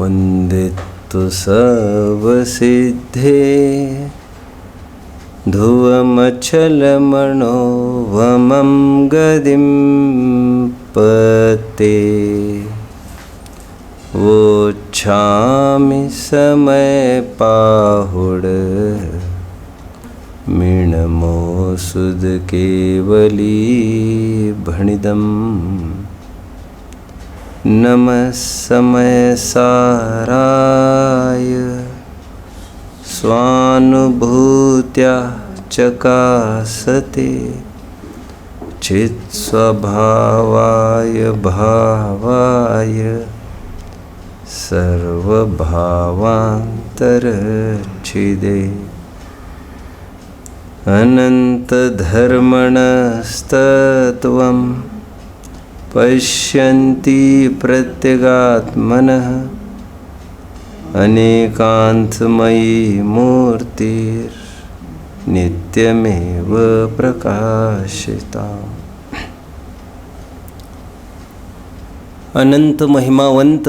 वन्दितु सर्वसिद्धे ध्रुवमचलमणोवमं गदिं पते वोच्छामि समयपाहुड मीणमोऽसुध केवली भणिदम् नमः समयसाराय स्वानुभूत्या चकासते चित्स्वभावाय भावाय सर्वभावान्तरच्छिदे अनन्तधर्मणस्तत्त्वं पश्यन्ति प्रत्यगात्मनः अनेकान्तमयी मूर्तिर्नित्यमेव प्रकाशिता। अनंत महिमावंत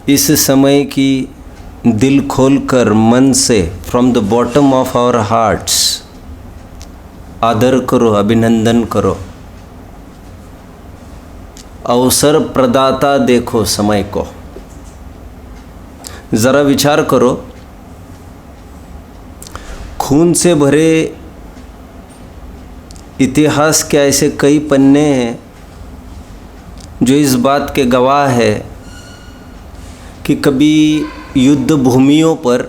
इस समय की दिल खोलकर मन से from the bottom of our hearts आदर करो, अभिनंदन करो। अवसर प्रदाता देखो समय को। जरा विचार करो, खून से भरे इतिहास के ऐसे कई पन्ने हैं जो इस बात के गवाह है कि कभी युद्ध भूमियों पर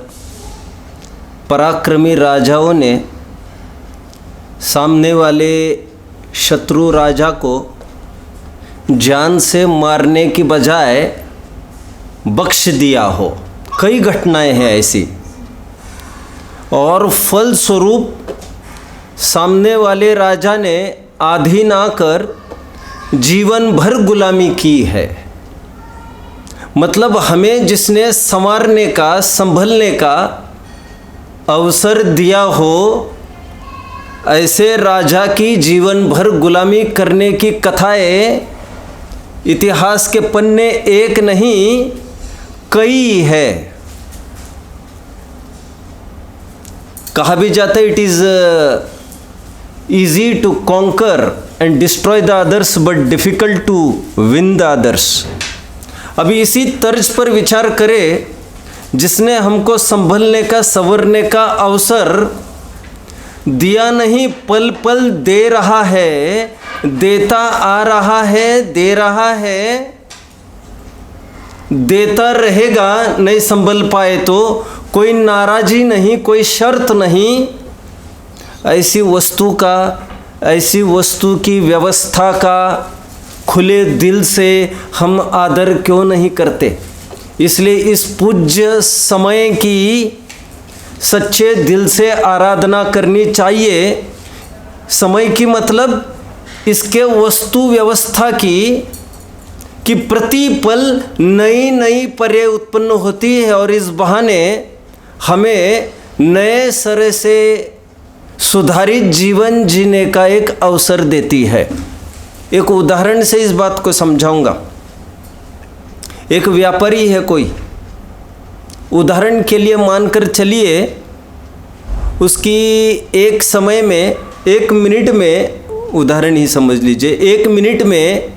पराक्रमी राजाओं ने सामने वाले शत्रु राजा को जान से मारने की बजाय बख्श दिया हो। कई घटनाएं हैं ऐसी, और फलस्वरूप सामने वाले राजा ने अधीन आकर जीवन भर गुलामी की है। मतलब हमें जिसने संवारने का, संभलने का अवसर दिया हो, ऐसे राजा की जीवन भर गुलामी करने की कथाएं इतिहास के पन्ने एक नहीं कई है। कहा भी जाता है it is easy to conquer and destroy the others but difficult to win the others. अभी इसी तर्ज पर विचार करें, जिसने हमको संभलने का, संवरने का अवसर दिया नहीं, पल पल दे रहा है, देता आ रहा है, दे रहा है, देता रहेगा। नहीं संभल पाए तो कोई नाराजी नहीं, कोई शर्त नहीं। ऐसी वस्तु का, ऐसी वस्तु की व्यवस्था का खुले दिल से हम आदर क्यों नहीं करते? इसलिए इस पूज्य समय की सच्चे दिल से आराधना करनी चाहिए। समय की मतलब इसके वस्तु व्यवस्था की, कि प्रति पल नई नई पर्याय उत्पन्न होती है और इस बहाने हमें नए सिरे से सुधारित जीवन जीने का एक अवसर देती है। एक उदाहरण से इस बात को समझाऊंगा। एक व्यापारी है कोई, उदाहरण के लिए मानकर चलिए उसकी एक समय में, एक मिनट में, उदाहरण ही समझ लीजिए, एक मिनट में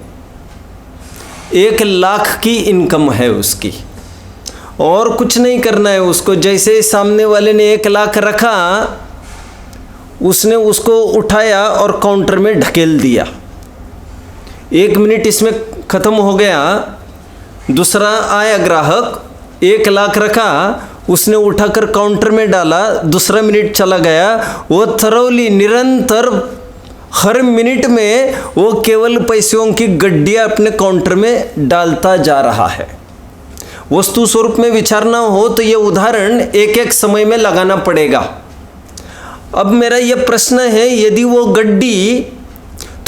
1 लाख की इनकम है उसकी, और कुछ नहीं करना है उसको। जैसे सामने वाले ने 1 लाख रखा, उसने उसको उठाया और काउंटर में ढकेल दिया। 1 मिनट इसमें ख़त्म हो गया। दूसरा आया ग्राहक, 1 लाख रखा, उसने उठाकर काउंटर में डाला, दूसरा मिनट चला गया। वो थरोली निरंतर हर मिनट में वो केवल पैसों की गड्डियाँ अपने काउंटर में डालता जा रहा है। वस्तु स्वरूप में विचारना हो तो ये उदाहरण एक एक समय में लगाना पड़ेगा। अब मेरा ये प्रश्न है, यदि वो गड्डी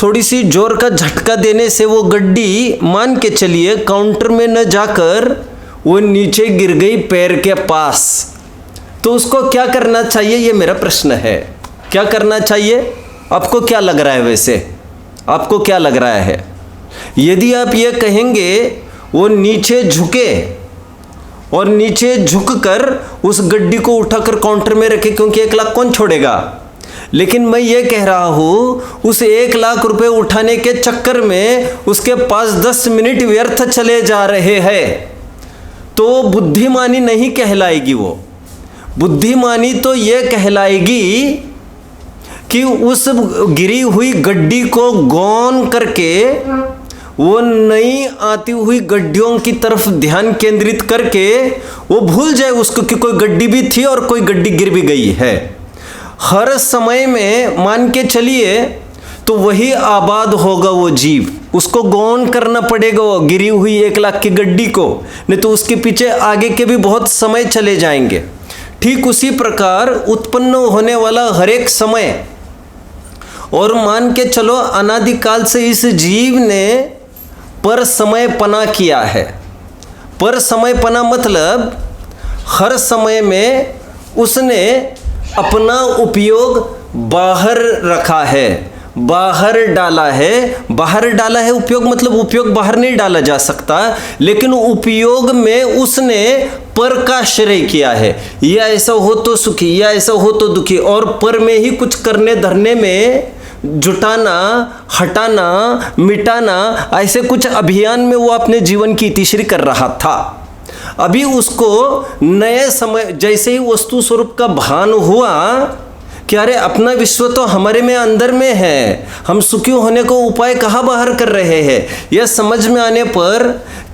थोड़ी सी जोर का झटका देने से वो गड्डी, मान के चलिए, काउंटर में न जाकर वो नीचे गिर गई पैर के पास, तो उसको क्या करना चाहिए? ये मेरा प्रश्न है। क्या करना चाहिए? आपको क्या लग रहा है? वैसे आपको क्या लग रहा है? यदि आप ये कहेंगे वो नीचे झुके और नीचे झुककर उस गड्डी को उठाकर काउंटर में रखे, क्योंकि 1 लाख कौन छोड़ेगा। लेकिन मैं ये कह रहा हूँ उस 1 लाख रुपए उठाने के चक्कर में उसके पास 10 मिनट व्यर्थ चले जा रहे हैं, तो बुद्धिमानी नहीं कहलाएगी। वो बुद्धिमानी तो ये कहलाएगी कि उस गिरी हुई गड्डी को गौन करके वो नई आती हुई गड्डियों की तरफ ध्यान केंद्रित करके वो भूल जाए उसको कि कोई गड्डी भी थी और कोई गड्डी गिर भी गई है। हर समय में मान के चलिए तो वही आबाद होगा वो जीव, उसको गौन करना पड़ेगा वो गिरी हुई 1 लाख की गड्डी को, नहीं तो उसके पीछे आगे के भी बहुत समय चले जाएंगे। ठीक उसी प्रकार उत्पन्न होने वाला हर एक समय, और मान के चलो अनादिकाल से इस जीव ने पर समय पना किया है। पर समय पना मतलब हर समय में उसने अपना उपयोग बाहर रखा है, बाहर डाला है। बाहर डाला है उपयोग मतलब उपयोग बाहर नहीं डाला जा सकता, लेकिन उपयोग में उसने पर का आश्रय किया है। या ऐसा हो तो सुखी, या ऐसा हो तो दुखी, और पर में ही कुछ करने धरने में जुटाना, हटाना, मिटाना, ऐसे कुछ अभियान में वो अपने जीवन की इतिश्री कर रहा था। अभी उसको नए समय जैसे ही वस्तु स्वरूप का भान हुआ कि अरे अपना विश्व तो हमारे में अंदर में है, हम सुखी होने को उपाय कहाँ बाहर कर रहे हैं, यह समझ में आने पर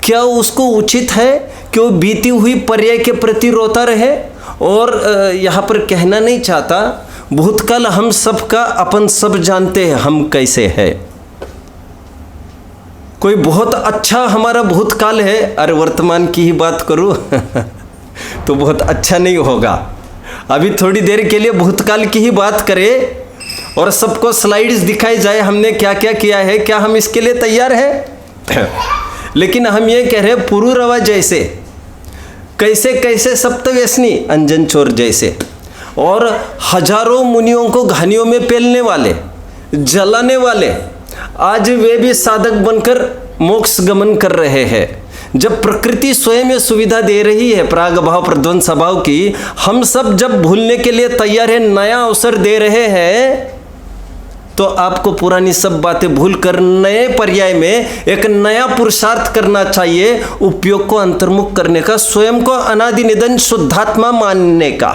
क्या उसको उचित है कि वो बीती हुई पर्याय के प्रति रोता रहे। और यहाँ पर कहना नहीं चाहता, भूतकाल हम सब का अपन सब जानते हैं हम कैसे है। कोई बहुत अच्छा हमारा भूतकाल है, अरे वर्तमान की ही बात करूं तो बहुत अच्छा नहीं होगा। अभी थोड़ी देर के लिए भूतकाल की ही बात करें और सबको स्लाइड्स दिखाई जाए हमने क्या क्या किया है, क्या हम इसके लिए तैयार हैं? लेकिन हम ये कह रहे हैं पुरुरवा जैसे, कैसे कैसे सप्तव्यसनी अंजन चोर जैसे, और हजारों मुनियों को घानियों में पेलने वाले, जलाने वाले, आज वे भी साधक बनकर मोक्ष गमन कर रहे हैं। जब प्रकृति स्वयं ये सुविधा दे रही है प्राग भाव प्रध्वंस भाव की, हम सब जब भूलने के लिए तैयार है, नया अवसर दे रहे हैं, तो आपको पुरानी सब बातें भूलकर नए पर्याय में एक नया पुरुषार्थ करना चाहिए, उपयोग को अंतर्मुख करने का, स्वयं को अनादि निधन शुद्धात्मा मानने का।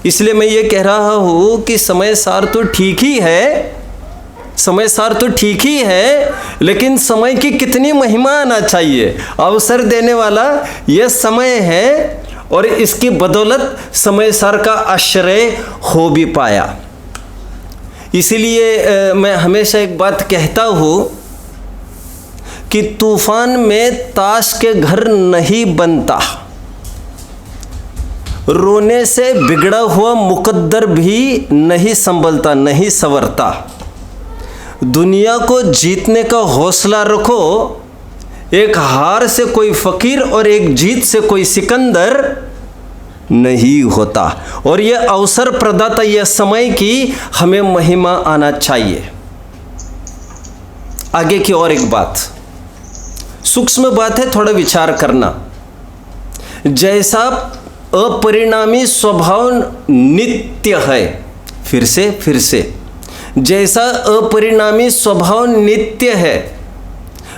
इसलिए मैं ये कह रहा हूं कि समय सार तो ठीक ही है, समय सार तो ठीक ही है, लेकिन समय की कितनी महिमा आना चाहिए। अवसर देने वाला यह समय है और इसकी बदौलत समय सार का आश्रय हो भी पाया। इसीलिए मैं हमेशा एक बात कहता हूँ कि तूफान में ताश के घर नहीं बनता, रोने से बिगड़ा हुआ मुकद्दर भी नहीं संभलता, नहीं संवरता। दुनिया को जीतने का हौसला रखो, एक हार से कोई फकीर और एक जीत से कोई सिकंदर नहीं होता। और यह अवसर प्रदाता, यह समय की हमें महिमा आना चाहिए। आगे की और एक बात, सूक्ष्म बात है, थोड़ा विचार करना। जैसा अपरिणामी स्वभाव नित्य है, फिर से जैसा अपरिणामी स्वभाव नित्य है,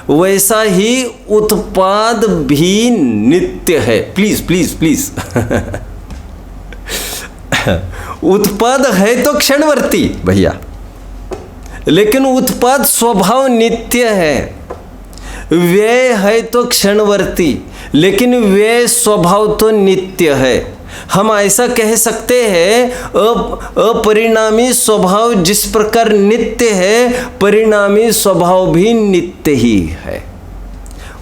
वैसा ही उत्पाद भी नित्य है। प्लीज उत्पाद है तो क्षणवर्ती भैया, लेकिन उत्पाद स्वभाव नित्य है। व्यय है तो क्षणवर्ती, लेकिन व्यय स्वभाव तो नित्य है। हम ऐसा कह सकते हैं, अपरिणामी स्वभाव जिस प्रकार नित्य है, परिणामी स्वभाव भी नित्य ही है।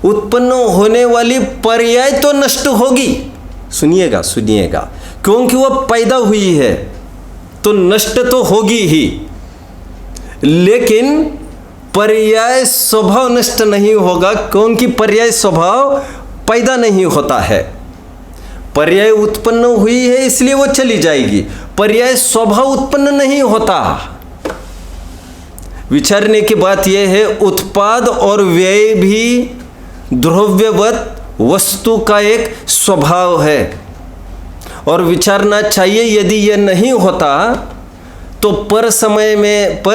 उत्पन्न होने वाली पर्याय तो नष्ट होगी, सुनिएगा, क्योंकि वह पैदा हुई है तो नष्ट तो होगी ही, लेकिन पर्याय स्वभाव नष्ट नहीं होगा, क्योंकि पर्याय स्वभाव पैदा नहीं होता है। पर्याय उत्पन्न हुई है इसलिए वो चली जाएगी, पर्याय स्वभाव उत्पन्न नहीं होता। विचारने की बात यह है, उत्पाद और व्यय भी द्रव्यवत वस्तु का एक स्वभाव है और विचारना चाहिए, यदि यह नहीं होता तो पर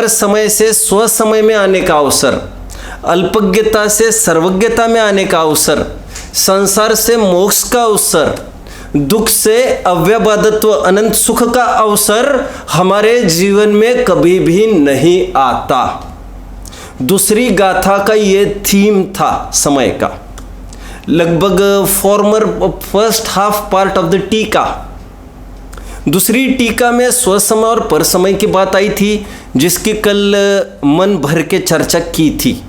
समय से स्वसमय में आने का अवसर, अल्पज्ञता से सर्वज्ञता में आने का अवसर, संसार से मोक्ष का अवसर, दुख से अव्यबादत्व अनंत सुख का अवसर हमारे जीवन में कभी भी नहीं आता। दूसरी गाथा का ये थीम था समय का, लगभग first half part of the टीका। दूसरी टीका में स्वसमय और परसमय की बात आई थी, जिसकी कल मन भर के चर्चा की थी।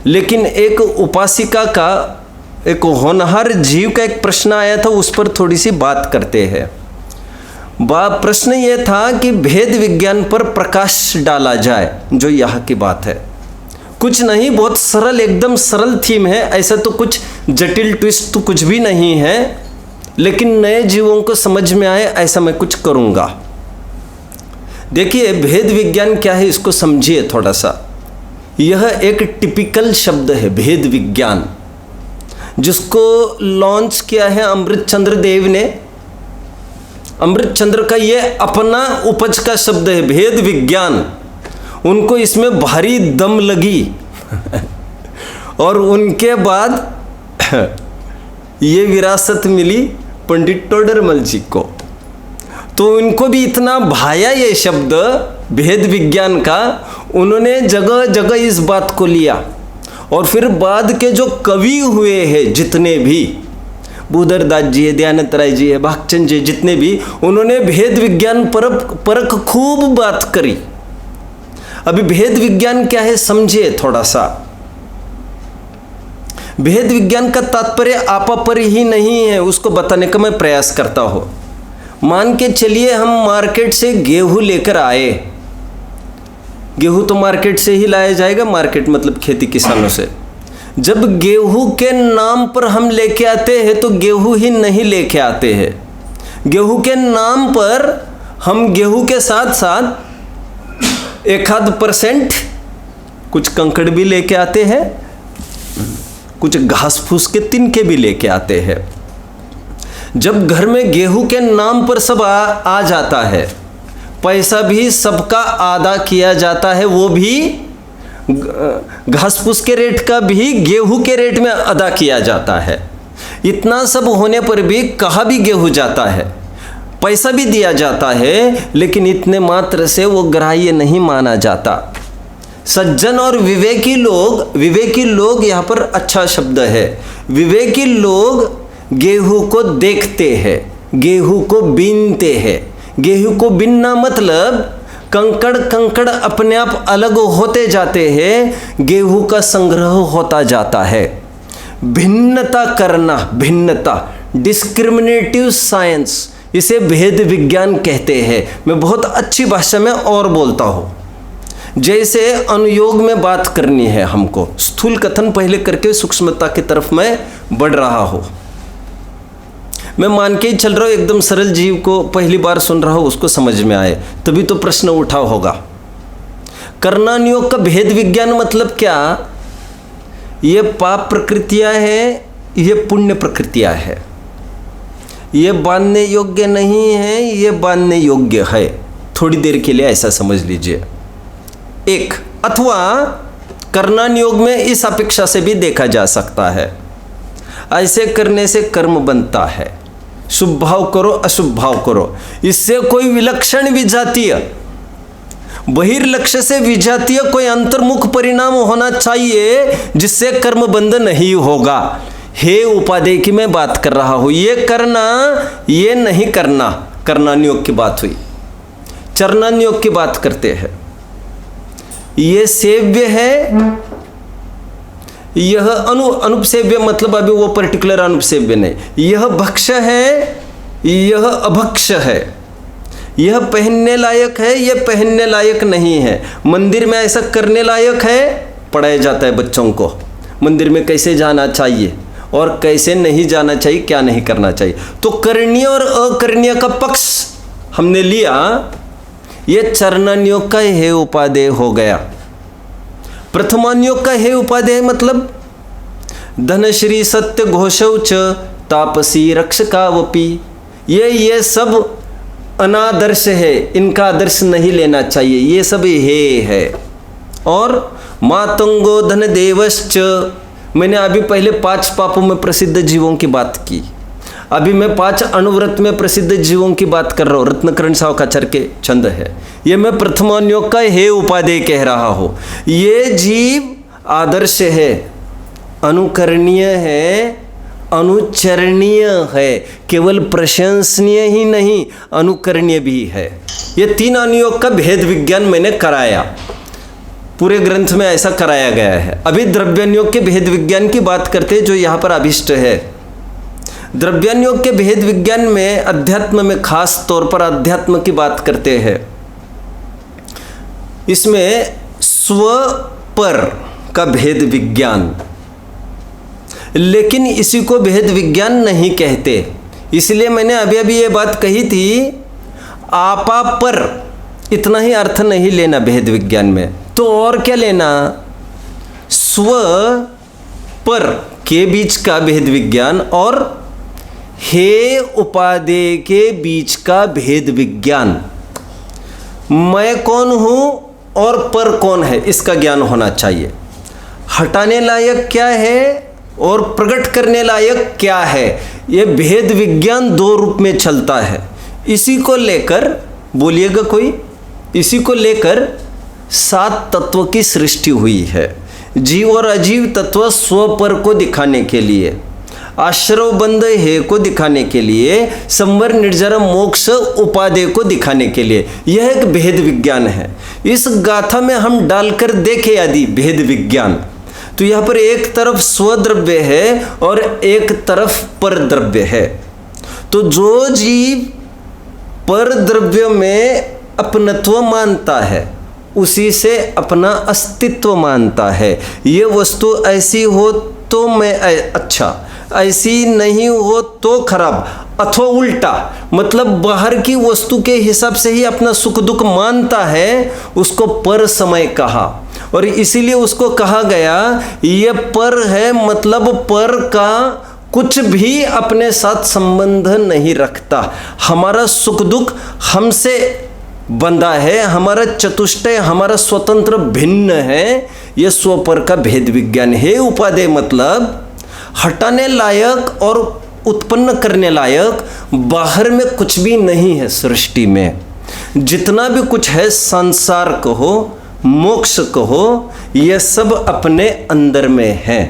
लेकिन एक उपासिका का, एक होनहार जीव का एक प्रश्न आया था, उस पर थोड़ी सी बात करते हैं। प्रश्न ये था कि भेद विज्ञान पर प्रकाश डाला जाए, जो यहाँ की बात है। कुछ नहीं, बहुत सरल, एकदम सरल थीम है, ऐसा तो कुछ जटिल ट्विस्ट तो कुछ भी नहीं है, लेकिन नए जीवों को समझ में आए ऐसा मैं कुछ करूँगा। देखिए, भेद विज्ञान क्या है इसको समझिए थोड़ा सा। यह एक टिपिकल शब्द है, भेद विज्ञान, जिसको लॉन्च किया है अमृतचंद्र देव ने। अमृतचंद्र का ये अपना उपज का शब्द है, भेद विज्ञान। उनको इसमें भारी दम लगी और उनके बाद ये विरासत मिली पंडित टोडरमल जी को। तो उनको भी इतना भाया ये शब्द भेद विज्ञान का, उन्होंने जगह जगह इस बात को लिया। और फिर बाद के जो कवि हुए हैं जितने भी, बुधरदास जी है, दयानंद राय जी है, भागचंद जी, जितने भी, उन्होंने भेद विज्ञान परख खूब बात करी। अभी भेद विज्ञान क्या है समझिए थोड़ा सा। भेद विज्ञान का तात्पर्य आपा पर ही नहीं है, उसको बताने का मैं प्रयास करता हूँ। मान के चलिए हम मार्केट से गेहूं लेकर आए। गेहूं तो मार्केट से ही लाया जाएगा, मार्केट मतलब खेती किसानों से। जब गेहूं के नाम पर हम लेके आते हैं तो गेहूं ही नहीं लेके आते हैं। गेहूं के नाम पर हम गेहूं के साथ साथ 1% कुछ कंकड़ भी लेके आते हैं, कुछ घास फूस के तिनके भी लेके आते हैं। जब घर में गेहूं के नाम पर सब आ जाता है, पैसा भी सबका आदा किया जाता है, वो भी घास फूस के रेट का भी गेहूं के रेट में अदा किया जाता है। इतना सब होने पर भी कहा भी गेहूं जाता है, पैसा भी दिया जाता है, लेकिन इतने मात्र से वो ग्राह्य नहीं माना जाता। सज्जन और विवेकी लोग यहाँ पर अच्छा शब्द है। विवेकी लोग गेहूं को देखते हैं, गेहूं को बीनते हैं। गेहूं को बीनना मतलब कंकड़ अपने आप अलग होते जाते हैं, गेहूं का संग्रह होता जाता है। भिन्नता करना, भिन्नता, डिस्क्रिमिनेटिव साइंस, इसे भेद विज्ञान कहते हैं। मैं बहुत अच्छी भाषा में और बोलता हूँ। जैसे अनुयोग में बात करनी है हमको, स्थूल कथन पहले करके सूक्ष्मता की तरफ मैं बढ़ रहा हूँ। मैं मान के ही चल रहा हूँ, एकदम सरल जीव को पहली बार सुन रहा हूँ, उसको समझ में आए, तभी तो प्रश्न उठा होगा। कर्णानुयोग का भेद विज्ञान मतलब क्या? ये पाप प्रकृतियाँ है, ये पुण्य प्रकृतियाँ है। ये बांधने योग्य नहीं है, ये बांधने योग्य है। थोड़ी देर के लिए ऐसा समझ लीजिए। एक अथवा कर्णानुयोग में इस अपेक्षा से भी देखा जा सकता है, ऐसे करने से कर्म बनता है, शुभ भाव करो अशुभ भाव करो। इससे कोई विलक्षण विजातीय, बहिर्लक्ष्य से विजातीय कोई अंतर्मुख परिणाम होना चाहिए, जिससे कर्म बंध नहीं होगा। हे उपादेय की मैं बात कर रहा हूं, ये करना ये नहीं करना, कर्णानुयोग की बात हुई। चरणानुयोग की बात करते हैं। ये सेव्य है, यह अनुपसेव्य, मतलब अभी वो पर्टिकुलर अनुपसेव्य नहीं। यह भक्ष्य है, यह अभक्ष्य है। यह पहनने लायक है, यह पहनने लायक नहीं है। मंदिर में ऐसा करने लायक है, पढ़ाया जाता है बच्चों को मंदिर में कैसे जाना चाहिए और कैसे नहीं जाना चाहिए, क्या नहीं करना चाहिए। तो करणीय और अकरणीय का पक्ष हमने लिया। ये चरणानुयोग का हे उपादेय हो गया। प्रथमानुयोग का हे उपादेय मतलब धनश्री सत्य घोषौ च तापसी रक्षकावपि। ये सब अनादर्श है, इनका आदर्श नहीं लेना चाहिए, ये सब हे है। और मातंगो धन देवश्च, मैंने अभी पहले 5 पापों में प्रसिद्ध जीवों की बात की, अभी मैं 5 अनुव्रत में प्रसिद्ध जीवों की बात कर रहा हूँ। रत्नकरण सावकाचार्य के छंद है ये, मैं प्रथमान्योग का हे उपादेय कह रहा हूँ। ये जीव आदर्श है, अनुकरणीय है, अनुचरणीय है, केवल प्रशंसनीय ही नहीं अनुकरणीय भी है। ये 3 अनुयोग का भेद विज्ञान मैंने कराया, पूरे ग्रंथ में ऐसा कराया गया है। अभी द्रव्यानुयोग के भेद विज्ञान की बात करते हैं जो यहाँ पर अभिष्ट है। द्रव्यानुयोग के भेद विज्ञान में अध्यात्म में खास तौर पर अध्यात्म की बात करते हैं। इसमें स्व पर का भेद विज्ञान, लेकिन इसी को भेद विज्ञान नहीं कहते। इसलिए मैंने अभी अभी ये बात कही थी, आपा पर इतना ही अर्थ नहीं लेना भेद विज्ञान में, तो और क्या लेना, स्व पर के बीच का भेद विज्ञान और हे उपादेय के बीच का भेद विज्ञान। मैं कौन हूं और पर कौन है, इसका ज्ञान होना चाहिए। हटाने लायक क्या है और प्रकट करने लायक क्या है, ये भेद विज्ञान 2 रूप में चलता है। इसी को लेकर बोलिएगा कोई, इसी को लेकर 7 तत्व की सृष्टि हुई है। जीव और अजीव तत्व स्व पर को दिखाने के लिए, आश्रव बंध है को दिखाने के लिए, संवर निर्जर मोक्ष उपादेय को दिखाने के लिए, यह एक भेद विज्ञान है। इस गाथा में हम डालकर देखें यदि भेद विज्ञान, तो यहाँ पर एक तरफ स्वद्रव्य है और एक तरफ पर द्रव्य है। तो जो जीव पर द्रव्य में अपनत्व मानता है, उसी से अपना अस्तित्व मानता है। ये वस्तु ऐसी हो तो मैं अच्छा, ऐसी नहीं हो तो खराब, अथवा उल्टा, मतलब बाहर की वस्तु के हिसाब से ही अपना सुख दुख मानता है, उसको पर समय कहा। और इसीलिए उसको कहा गया ये पर है, मतलब पर का कुछ भी अपने साथ संबंध नहीं रखता। हमारा सुख दुख हमसे बंधा है, हमारा चतुष्टय हमारा स्वतंत्र भिन्न है। यह स्वपर का भेद विज्ञान है। उपादेय मतलब हटाने लायक और उत्पन्न करने लायक बाहर में कुछ भी नहीं है। सृष्टि में जितना भी कुछ है, संसार कहो मोक्ष कहो, यह सब अपने अंदर में है।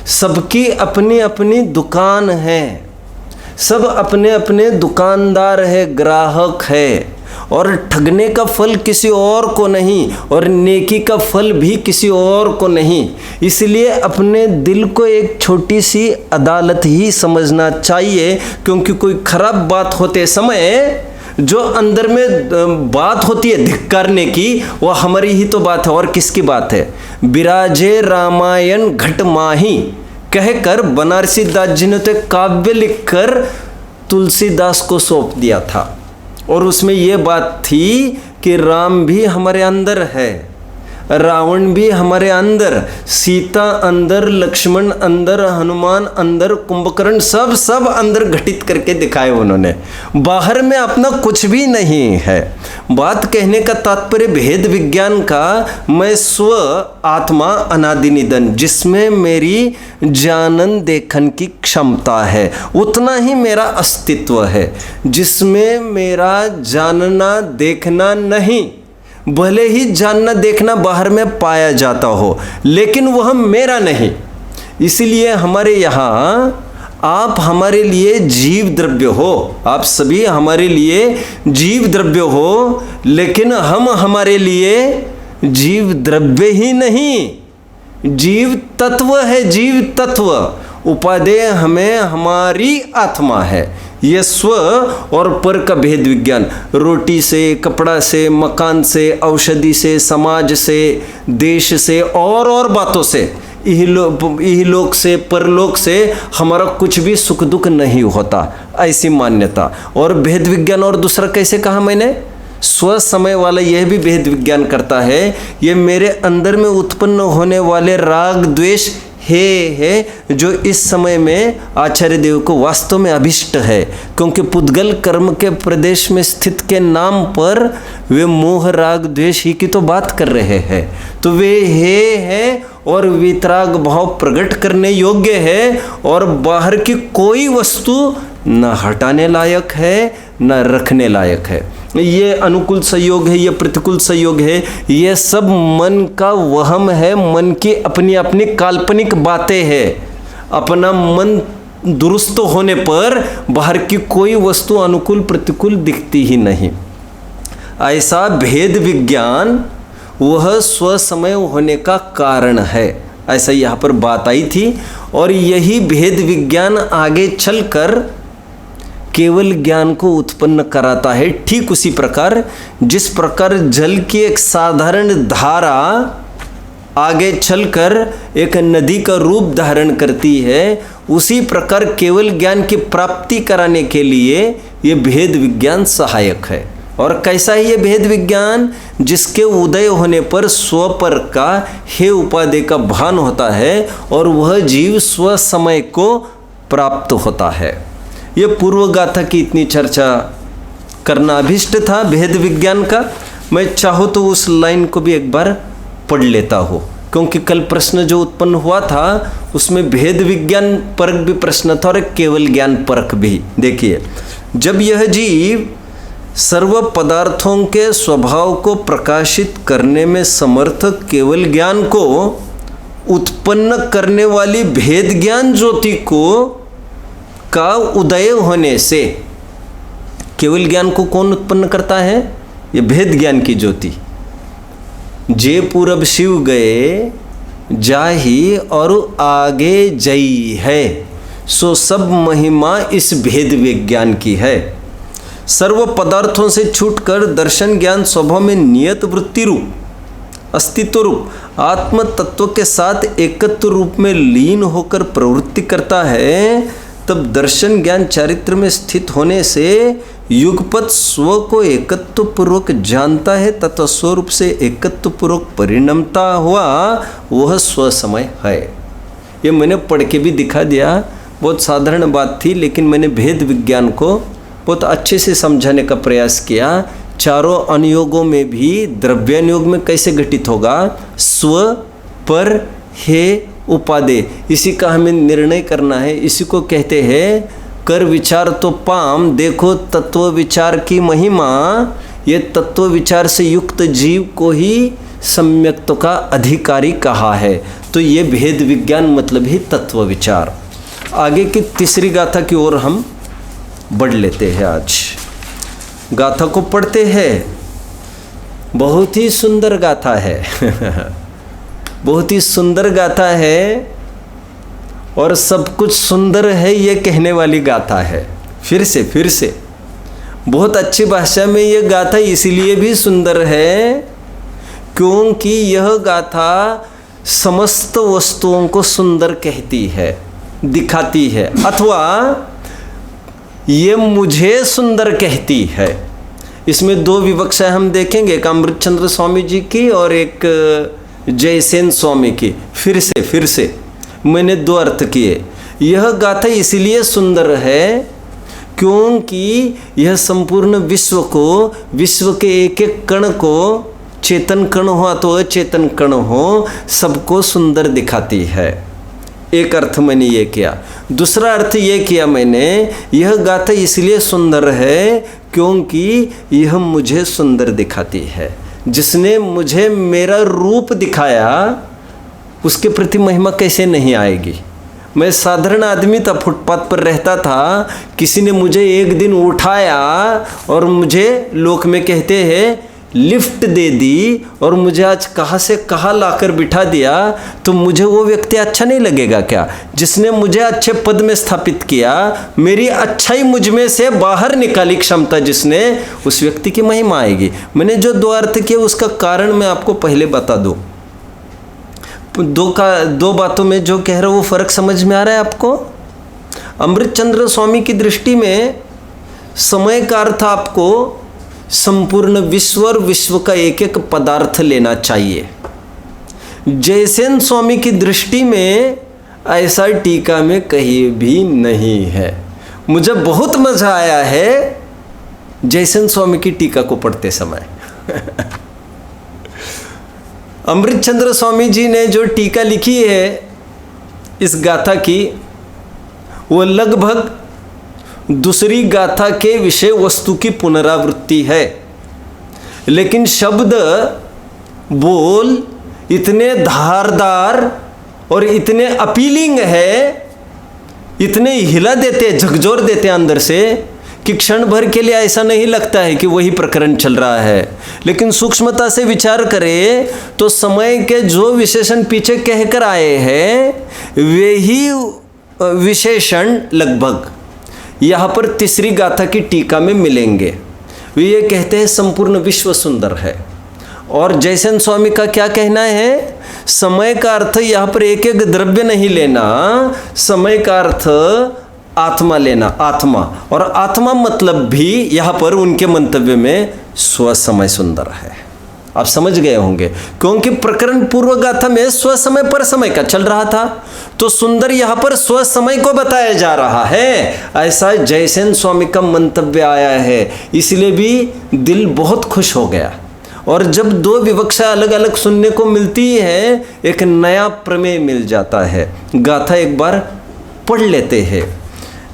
सबकी अपनी अपनी दुकान है, सब अपने अपने दुकानदार है, ग्राहक है। और ठगने का फल किसी और को नहीं और नेकी का फल भी किसी और को नहीं। इसलिए अपने दिल को एक छोटी सी अदालत ही समझना चाहिए, क्योंकि कोई खराब बात होते समय जो अंदर में बात होती है धिक्कारने की, वह हमारी ही तो बात है, और किसकी बात है। विराजे रामायण घट माही कहकर बनारसी दास जी ने तो काव्य लिखकर तुलसीदास को सौंप दिया था, और उसमें यह बात थी कि राम भी हमारे अंदर है, रावण भी हमारे अंदर, सीता अंदर, लक्ष्मण अंदर, हनुमान अंदर, कुंभकर्ण सब अंदर घटित करके दिखाए उन्होंने। बाहर में अपना कुछ भी नहीं है। बात कहने का तात्पर्य भेद विज्ञान का, मैं स्व आत्मा अनादि निधन, जिसमें मेरी जानन देखन की क्षमता है, उतना ही मेरा अस्तित्व है। जिसमें मेरा जानना देखना नहीं, भले ही जानना देखना बाहर में पाया जाता हो, लेकिन वह मेरा नहीं। इसलिए हमारे यहाँ आप हमारे लिए जीव द्रव्य हो, आप सभी हमारे लिए जीव द्रव्य हो, लेकिन हम हमारे लिए जीव द्रव्य ही नहीं, जीव तत्व है। जीव तत्व उपादेय हमें हमारी आत्मा है। ये स्व और पर का भेद विज्ञान रोटी से, कपड़ा से, मकान से, औषधि से, समाज से, देश से और बातों से, इहलोक से, परलोक से हमारा कुछ भी सुख दुख नहीं होता, ऐसी मान्यता। और भेद विज्ञान और दूसरा कैसे कहा मैंने, स्व समय वाला यह भी भेद विज्ञान करता है, ये मेरे अंदर में उत्पन्न होने वाले राग द्वेष है जो इस समय में आचार्य देव को वास्तव में अभिष्ट है, क्योंकि पुद्गल कर्म के प्रदेश में स्थित के नाम पर वे मोह राग द्वेष ही की तो बात कर रहे हैं। तो वे है और वितराग भाव प्रकट करने योग्य है, और बाहर की कोई वस्तु न हटाने लायक है न रखने लायक है। ये अनुकूल संयोग है, ये प्रतिकूल संयोग है, ये सब मन का वहम है, मन की अपनी अपनी काल्पनिक बातें हैं। अपना मन दुरुस्त होने पर बाहर की कोई वस्तु अनुकूल प्रतिकूल दिखती ही नहीं। ऐसा भेद विज्ञान वह स्वसमय होने का कारण है, ऐसा यहाँ पर बात आई थी। और यही भेद विज्ञान आगे चलकर केवल ज्ञान को उत्पन्न कराता है। ठीक उसी प्रकार जिस प्रकार जल की एक साधारण धारा आगे चलकर एक नदी का रूप धारण करती है, उसी प्रकार केवल ज्ञान की प्राप्ति कराने के लिए ये भेद विज्ञान सहायक है। और कैसा है ये भेद विज्ञान? जिसके उदय होने पर स्वपर का हे उपादेय का भान होता है और वह जीव स्व समय को प्राप्त होता है। ये पूर्व गाथा की इतनी चर्चा करना अभिष्ट था भेद विज्ञान का। मैं चाहूँ तो उस लाइन को भी एक बार पढ़ लेता हूँ, क्योंकि कल प्रश्न जो उत्पन्न हुआ था उसमें भेद विज्ञान परक भी प्रश्न था और केवल ज्ञान परक भी। देखिए, जब यह जीव सर्व पदार्थों के स्वभाव को प्रकाशित करने में समर्थ केवल ज्ञान को उत्पन्न करने वाली भेद ज्ञान ज्योति को का उदय होने से, केवल ज्ञान को कौन उत्पन्न करता है? ये भेद ज्ञान की ज्योति। जे पूरब शिव गए जाही और आगे जई है, सो सब महिमा इस भेद विज्ञान की है। सर्व पदार्थों से छूटकर दर्शन ज्ञान स्वभाव में नियत वृत्ति रूप अस्तित्व रूप आत्म तत्व के साथ एकत्व रूप में लीन होकर प्रवृत्ति करता है, तब दर्शन ज्ञान चारित्र में स्थित होने से युगपत स्व को एकत्व पूर्वक जानता है तथा स्वरूप से एकत्व पूर्वक परिणमता हुआ वह स्व समय है। ये मैंने पढ़ के भी दिखा दिया, बहुत साधारण बात थी, लेकिन मैंने भेद विज्ञान को बहुत अच्छे से समझाने का प्रयास किया। चारों अनुयोगों में भी द्रव्यानुयोग में कैसे घटित होगा? स्व पर हे उपादेय, इसी का हमें निर्णय करना है। इसी को कहते हैं कर विचार तो पाम, देखो तत्व विचार की महिमा। ये तत्व विचार से युक्त जीव को ही सम्यक्त्व का अधिकारी कहा है। तो ये भेद विज्ञान मतलब ही तत्व विचार। आगे की तीसरी गाथा की ओर हम बढ़ लेते हैं। आज गाथा को पढ़ते हैं। बहुत ही सुंदर गाथा है बहुत ही सुंदर गाथा है, और सब कुछ सुंदर है ये कहने वाली गाथा है। फिर से बहुत अच्छी भाषा में ये गाथा इसलिए भी सुंदर है क्योंकि यह गाथा समस्त वस्तुओं को सुंदर कहती है, दिखाती है, अथवा ये मुझे सुंदर कहती है। इसमें दो विवक्षाएं हम देखेंगे, एक अमृतचंद्र स्वामी जी की और एक जयसेन स्वामी की। फिर से मैंने दो अर्थ किए। यह गाथा इसलिए सुंदर है क्योंकि यह संपूर्ण विश्व को, विश्व के एक एक कण को, चेतन कण हो अथवा अचेतन कण हो, सबको सुंदर दिखाती है। एक अर्थ मैंने ये किया। दूसरा अर्थ ये किया मैंने, यह गाथा इसलिए सुंदर है क्योंकि यह मुझे सुंदर दिखाती है। जिसने मुझे मेरा रूप दिखाया उसके प्रति महिमा कैसे नहीं आएगी? मैं साधारण आदमी था, फुटपाथ पर रहता था, किसी ने मुझे एक दिन उठाया और मुझे लोक में कहते हैं लिफ्ट दे दी और मुझे आज कहाँ से कहाँ लाकर बिठा दिया, तो मुझे वो व्यक्ति अच्छा नहीं लगेगा क्या? जिसने मुझे अच्छे पद में स्थापित किया, मेरी अच्छाई मुझ में से बाहर निकाली क्षमता जिसने, उस व्यक्ति की महिमा आएगी। मैंने जो दो अर्थ किए उसका कारण मैं आपको पहले बता दूँ। दो बातों में जो कह रहा हूँ वो फर्क समझ में आ रहा है आपको? अमृतचंद्र स्वामी की दृष्टि में समय का अर्थ आपको संपूर्ण विश्व और विश्व का एक एक पदार्थ लेना चाहिए। जयसेन स्वामी की दृष्टि में ऐसा टीका में कहीं भी नहीं है। मुझे बहुत मजा आया है जयसेन स्वामी की टीका को पढ़ते समय। अमृत चंद्र स्वामी जी ने जो टीका लिखी है इस गाथा की, वो लगभग दूसरी गाथा के विषय वस्तु की पुनरावृत्ति है, लेकिन शब्द बोल इतने धारदार और इतने अपीलिंग है, इतने हिला देते, झकझोर देते अंदर से कि क्षण भर के लिए ऐसा नहीं लगता है कि वही प्रकरण चल रहा है। लेकिन सूक्ष्मता से विचार करें तो समय के जो विशेषण पीछे कहकर आए हैं वे ही विशेषण लगभग यहाँ पर तीसरी गाथा की टीका में मिलेंगे। वे ये कहते हैं संपूर्ण विश्व सुंदर है। और जयसेन स्वामी का क्या कहना है, समय का अर्थ यहाँ पर एक एक द्रव्य नहीं लेना, समय का अर्थ आत्मा लेना, आत्मा। और आत्मा मतलब भी यहाँ पर उनके मंतव्य में स्वसमय सुंदर है। आप समझ गए होंगे, क्योंकि प्रकरण पूर्व गाथा में स्वसमय पर समय का चल रहा था, तो सुंदर यहाँ पर स्वसमय को बताया जा रहा है, ऐसा जयसेन स्वामी का मंतव्य आया है। इसलिए भी दिल बहुत खुश हो गया। और जब दो विवक्षा अलग अलग सुनने को मिलती है, एक नया प्रमेय मिल जाता है। गाथा एक बार पढ़ लेते हैं।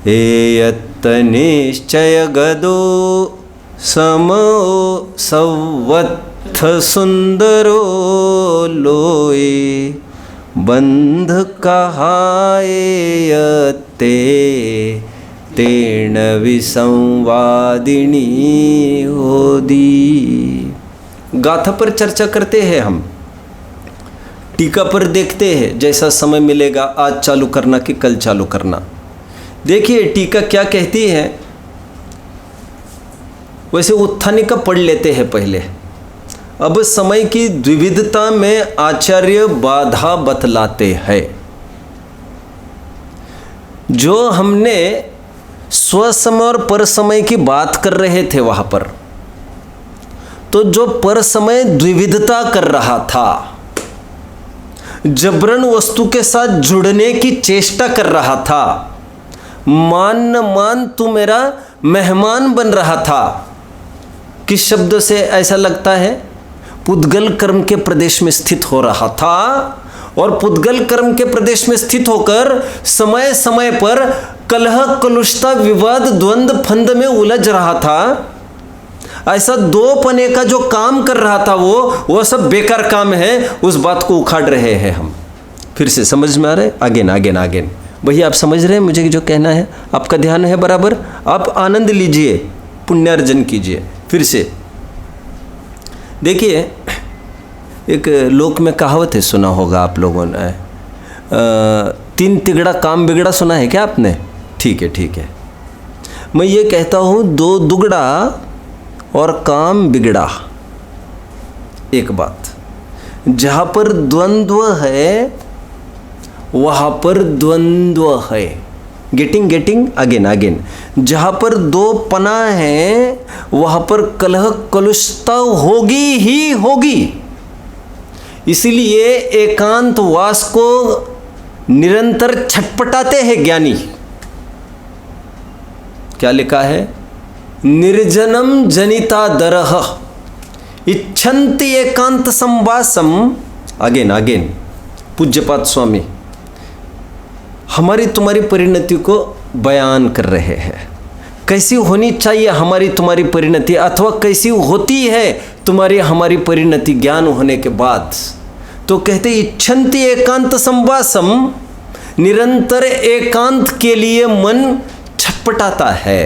एयत निश्चय गदो समो संवत्थ सुंदरो लोए बंध कहायते तेन विसंवादिनी होदी। गाथा पर चर्चा करते हैं हम, टीका पर देखते हैं, जैसा समय मिलेगा आज चालू करना कि कल चालू करना। देखिए टीका क्या कहती है। वैसे उत्थानिका पढ़ लेते हैं पहले। अब समय की द्विविधता में आचार्य बाधा बतलाते हैं। जो हमने स्वसमय और परसमय की बात कर रहे थे वहां पर, तो जो परसमय द्विविधता कर रहा था, जबरन वस्तु के साथ जुड़ने की चेष्टा कर रहा था, मान न मान तू मेरा मेहमान बन रहा था। किस शब्द से ऐसा लगता है, पुद्गल कर्म के प्रदेश में स्थित हो रहा था, और पुद्गल कर्म के प्रदेश में स्थित होकर समय समय पर कलह कलुषता विवाद द्वंद्व फंद में उलझ रहा था। ऐसा दो पने का जो काम कर रहा था वो सब बेकार काम है। उस बात को उखाड़ रहे हैं हम। फिर से समझ में आ रहा है? Again again again. भैया आप समझ रहे हैं मुझे जो कहना है? आपका ध्यान है बराबर? आप आनंद लीजिए, पुण्यार्जन कीजिए। फिर से देखिए, एक लोक में कहावत है, सुना होगा आप लोगों ने, तीन तिगड़ा काम बिगड़ा। सुना है क्या आपने? ठीक है ठीक है। मैं ये कहता हूँ, दो दुगड़ा और काम बिगड़ा। एक बात, जहाँ पर द्वंद्व है वहाँ पर द्वंद्व है। Getting again again. जहाँ पर दो पना है वहाँ पर कलह कलुषता होगी ही होगी। इसीलिए एकांत वास को निरंतर छटपटाते हैं ज्ञानी। क्या लिखा है? निर्जनम जनिता दरह इच्छन्ति एकांत संवासम। अगेन पूज्यपाद स्वामी हमारी तुम्हारी परिणति को बयान कर रहे हैं। कैसी होनी चाहिए हमारी तुम्हारी परिणति, अथवा कैसी होती है तुम्हारी हमारी परिणति ज्ञान होने के बाद। तो कहते इच्छन्ति एकांत संवासम, निरंतर एकांत के लिए मन छटपटाता है।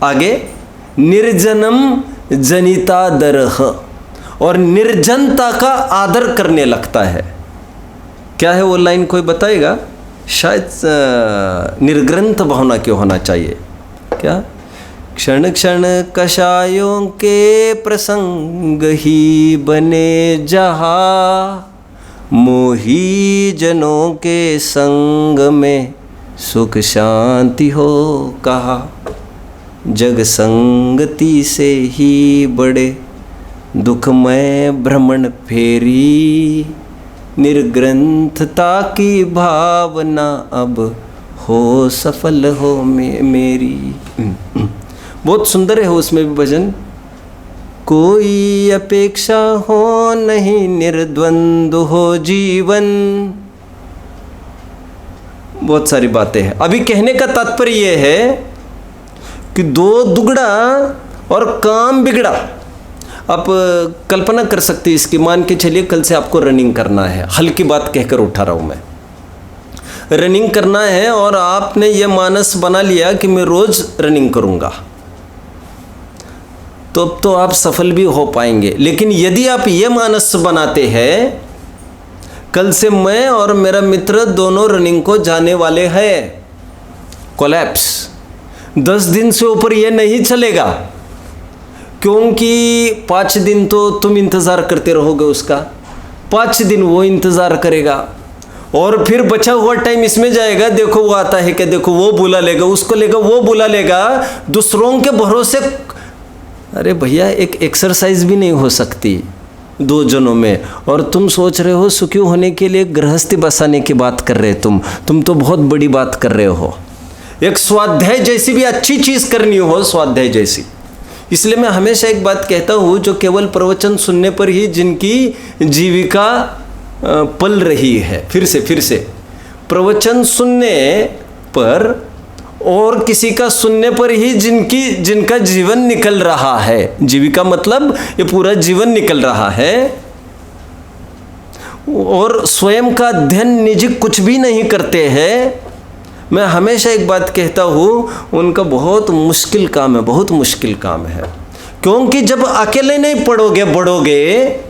आगे निर्जनम जनिता दरह, और निर्जनता का आदर करने लगता है। क्या है वो लाइन, कोई बताएगा? शायद निर्ग्रंथ भावना क्यों होना चाहिए क्या? क्षण क्षण कषायों के प्रसंग ही बने जहाँ, मोही जनों के संग में सुख शांति हो कहा। जग संगति से ही बड़े दुखमय भ्रमण फेरी, निर्ग्रंथता की भावना अब हो सफल हो मेरी। बहुत सुंदर है उसमें भी भजन। कोई अपेक्षा हो नहीं, निर्द्वंद्व हो जीवन। बहुत सारी बातें हैं। अभी कहने का तात्पर्य यह है कि दो दुगड़ा और काम बिगड़ा। आप कल्पना कर सकते हैं इसकी। मान के चलिए कल से आपको रनिंग करना है, हल्की बात कहकर उठा रहा हूँ मैं। रनिंग करना है और आपने ये मानस बना लिया कि मैं रोज़ रनिंग करूँगा, तो अब तो आप सफल भी हो पाएंगे। लेकिन यदि आप ये मानस बनाते हैं कल से मैं और मेरा मित्र दोनों रनिंग को जाने वाले हैं, कोलैप्स। 10 दिन से ऊपर ये नहीं चलेगा, क्योंकि 5 दिन तो तुम इंतज़ार करते रहोगे उसका, 5 दिन वो इंतज़ार करेगा, और फिर बचा हुआ टाइम इसमें जाएगा। देखो वो आता है क्या, देखो वो बुला लेगा, उसको लेगा, वो बुला लेगा, दूसरों के भरोसे। अरे भैया, एक एक्सरसाइज भी नहीं हो सकती 2 जनों में, और तुम सोच रहे हो सुखी होने के लिए गृहस्थी बसाने की बात कर रहे हो। तुम तो बहुत बड़ी बात कर रहे हो। एक स्वाध्याय जैसी भी अच्छी चीज़ करनी हो, स्वाध्याय जैसी। इसलिए मैं हमेशा एक बात कहता हूँ, जो केवल प्रवचन सुनने पर ही जिनकी जीविका पल रही है, फिर से प्रवचन सुनने पर और किसी का सुनने पर ही जिनका जीवन निकल रहा है, जीविका मतलब ये पूरा जीवन निकल रहा है, और स्वयं का अध्ययन निजी कुछ भी नहीं करते हैं। मैं हमेशा एक बात कहता हूँ, उनका बहुत मुश्किल काम है, बहुत मुश्किल काम है। क्योंकि जब अकेले नहीं बढ़ोगे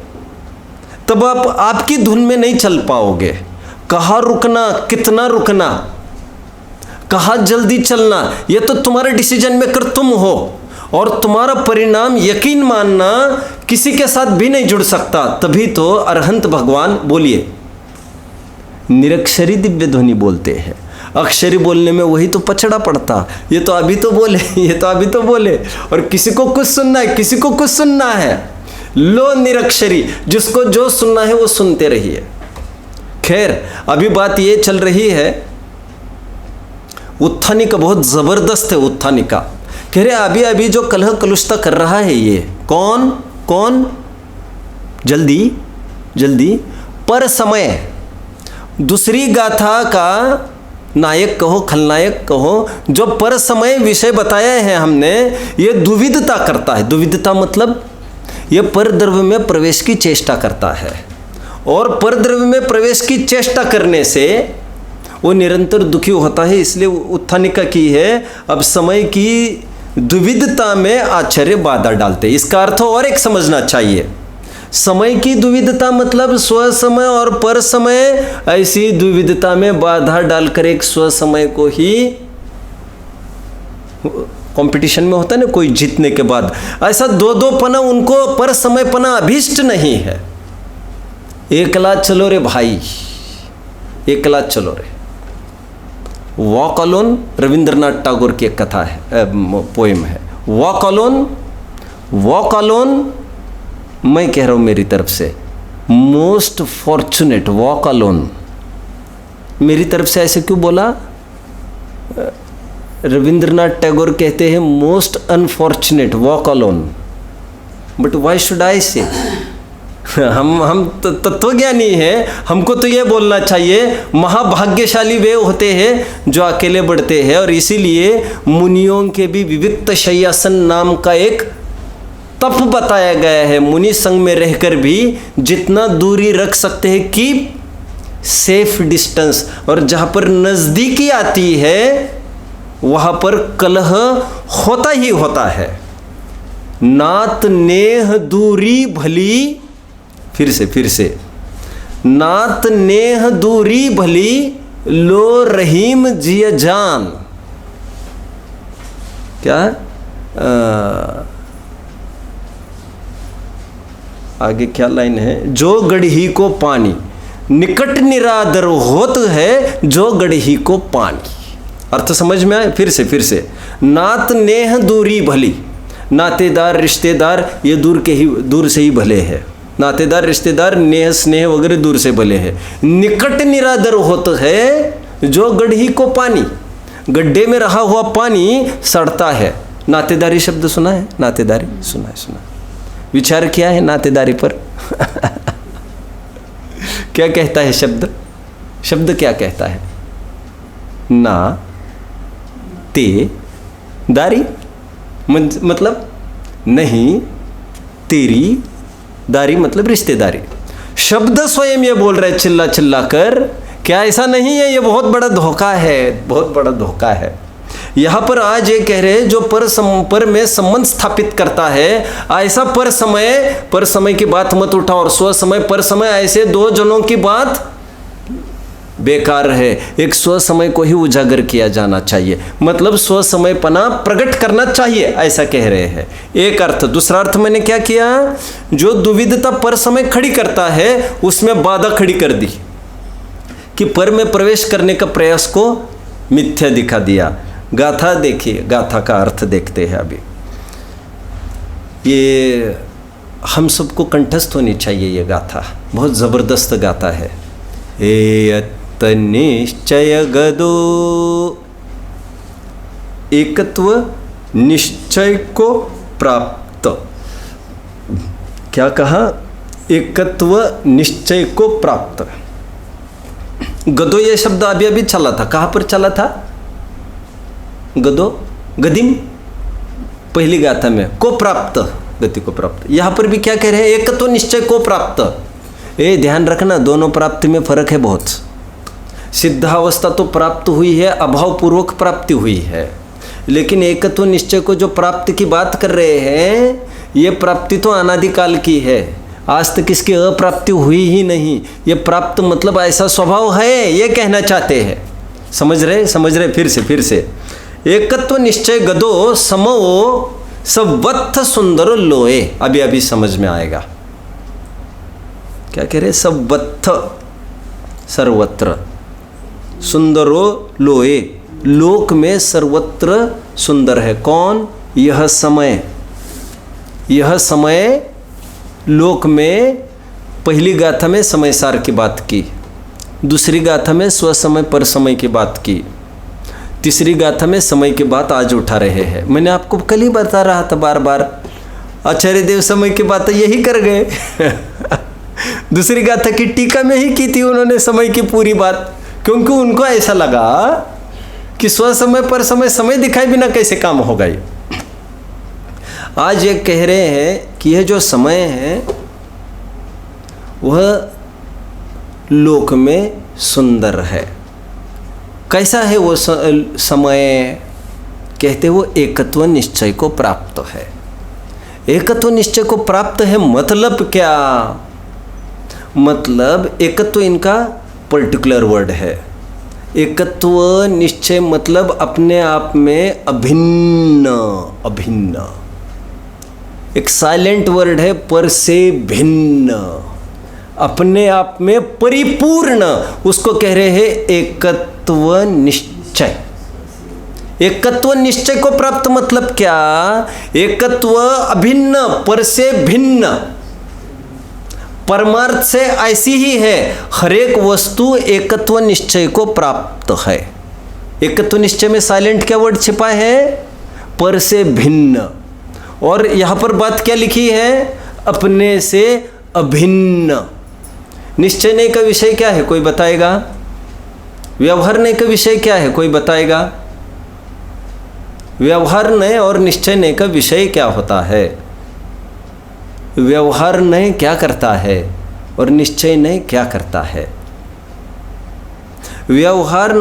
तब आप आपकी धुन में नहीं चल पाओगे। कहाँ रुकना, कितना रुकना, कहाँ जल्दी चलना, ये तो तुम्हारे डिसीजन मेकर तुम हो, और तुम्हारा परिणाम यकीन मानना किसी के साथ भी नहीं जुड़ सकता। तभी तो अरहंत भगवान, बोलिए, निरक्षरी दिव्य ध्वनि बोलते हैं। अक्षरी बोलने में वही तो पछड़ा पड़ता। ये तो अभी तो बोले, ये तो अभी तो बोले, और किसी को कुछ सुनना है, किसी को कुछ सुनना है। लो निरक्षरी, जिसको जो सुनना है वो सुनते रहिए। खैर, अभी बात ये चल रही है, उत्थानिका बहुत ज़बरदस्त है। उत्थानिका कह रहे अभी जो कलह कलुषता कर रहा है, ये कौन जल्दी पर समय, दूसरी गाथा का नायक कहो, खलनायक कहो, जो पर समय विषय बताया है हमने, ये दुविधता करता है। दुविधता मतलब ये परद्रव्य में प्रवेश की चेष्टा करता है, और परद्रव्य में प्रवेश की चेष्टा करने से वो निरंतर दुखी होता है। इसलिए उत्थानिका की है, अब समय की दुविधता में आश्चर्य बाधा डालते। इसका अर्थ और एक समझना चाहिए, समय की दुविधता मतलब स्व समय और पर समय, ऐसी दुविधता में बाधा डालकर एक स्व समय को ही, कंपटीशन में होता है ना कोई जीतने के बाद, ऐसा दो पना उनको पर समय पना अभीष्ट नहीं है। एकला चलो रे भाई, एकला चलो रे। वॉक अलोन रविंद्रनाथ टैगोर की एक कथा है, पोएम है। वॉक अलोन, मैं कह रहा हूं मेरी तरफ से, मोस्ट फॉर्चुनेट वॉक अलोन। मेरी तरफ से ऐसे क्यों बोला? रविंद्रनाथ टैगोर कहते हैं most unfortunate walk alone, but why should I से? हम तत्वज्ञानी हैं, हमको तो ये बोलना चाहिए महाभाग्यशाली वे होते हैं जो अकेले बढ़ते हैं। और इसीलिए मुनियों के भी विविक्त शय्यासन नाम का एक तप बताया गया है। मुनि संग में रहकर भी जितना दूरी रख सकते हैं कि सेफ डिस्टेंस, और जहाँ पर नज़दीकी आती है वहाँ पर कलह होता ही होता है। नात नेह दूरी भली, फिर से नात नेह दूरी भली, लो रहीम जिय जान। क्या आगे क्या लाइन है? जो गढ़ही को पानी, निकट निरादर होत है जो गढ़ही को पानी। अर्थ समझ में आए? फिर से नात नेह दूरी भली, नातेदार रिश्तेदार ये दूर से ही भले हैं, नातेदार रिश्तेदार नेह स्नेह वगैरह दूर से भले है। निकट निरादर होता है जो गड्ढी को पानी, गड्ढे में रहा हुआ पानी सड़ता है। नातेदारी शब्द सुना है? नातेदारी सुना है। विचार किया है नातेदारी पर? क्या कहता है शब्द? शब्द क्या कहता है? ना ते दारी, मतलब नहीं, तेरी दारी मतलब रिश्तेदारी। शब्द स्वयं ये बोल रहे चिल्ला चिल्ला कर, क्या ऐसा नहीं है? ये बहुत बड़ा धोखा है, बहुत बड़ा धोखा है। यहाँ पर आज ये कह रहे जो पर में संबंध स्थापित करता है, ऐसा पर समय की बात मत उठाओ, और स्व समय पर समय, ऐसे दो जनों की बात बेकार है। एक स्व समय को ही उजागर किया जाना चाहिए, मतलब स्व समय पना प्रकट करना चाहिए, ऐसा कह रहे हैं। एक अर्थ। दूसरा अर्थ मैंने क्या किया? जो दुविधता पर समय खड़ी करता है उसमें बाधा खड़ी कर दी कि पर में प्रवेश करने का प्रयास को मिथ्या दिखा दिया। गाथा देखिए, गाथा का अर्थ देखते हैं अभी। ये हम सबको कंठस्थ होनी चाहिए। ये गाथा बहुत ज़बरदस्त गाथा है। निश्चय गदो, एकत्व निश्चय को प्राप्त। क्या कहा? एकत्व निश्चय को प्राप्त। गदो ये शब्द अभी चला था। कहाँ पर चला था? गदो, गदिम, पहली गाथा में, को प्राप्त, गति को प्राप्त। यहाँ पर भी क्या कह रहे हैं? एकत्व निश्चय को प्राप्त। ये ध्यान रखना, दोनों प्राप्ति में फर्क है बहुत। सिद्धावस्था तो प्राप्त हुई है, अभावपूर्वक प्राप्ति हुई है, लेकिन एकत्व निश्चय को जो प्राप्ति की बात कर रहे हैं, ये प्राप्ति तो अनादिकाल की है, आज तक इसकी अप्राप्ति हुई ही नहीं। ये प्राप्त मतलब ऐसा स्वभाव है, ये कहना चाहते हैं। समझ रहे? फिर से एकत्व निश्चय गदो समो सबवत्थ सुंदर लोए। अभी समझ में आएगा क्या कह रहे? सबवत्थ, सर्वत्र, सुंदरो लोए, लोक में सर्वत्र सुंदर है। कौन? यह समय लोक में। पहली गाथा में समय सार की बात की, दूसरी गाथा में स्व समय पर समय की बात की, तीसरी गाथा में समय की बात आज उठा रहे हैं। मैंने आपको कल ही बता रहा था बार बार, आचार्य देव समय की बात यही कर गए। दूसरी गाथा की टीका में ही की थी उन्होंने समय की पूरी बात, क्योंकि उनको ऐसा लगा कि स्व समय पर समय दिखाई बिना कैसे काम होगा। ये आज ये कह रहे हैं कि यह जो समय है वह लोक में सुंदर है। कैसा है वो समय? कहते वो एकत्व निश्चय को प्राप्त है। एकत्व निश्चय को प्राप्त है मतलब क्या? मतलब एकत्व इनका पर्टिकुलर वर्ड है। एकत्व निश्चय मतलब अपने आप में अभिन्न। एक साइलेंट वर्ड है, पर से भिन्न, अपने आप में परिपूर्ण, उसको कह रहे हैं एकत्व निश्चय। एकत्व निश्चय को प्राप्त मतलब क्या? एकत्व अभिन्न, पर से भिन्न, परमार्थ से ऐसी ही है। हर एक वस्तु एकत्व निश्चय को प्राप्त है। एकत्व निश्चय में साइलेंट क्या वर्ड छिपा है? पर से भिन्न। और यहाँ पर बात क्या लिखी है? अपने से अभिन्न। निश्चय का विषय क्या है? कोई बताएगा? व्यवहार का विषय क्या है? कोई बताएगा? व्यवहार और निश्चय का विषय क्या होता है? व्यवहार क्या करता है और निश्चय क्या करता है? व्यवहार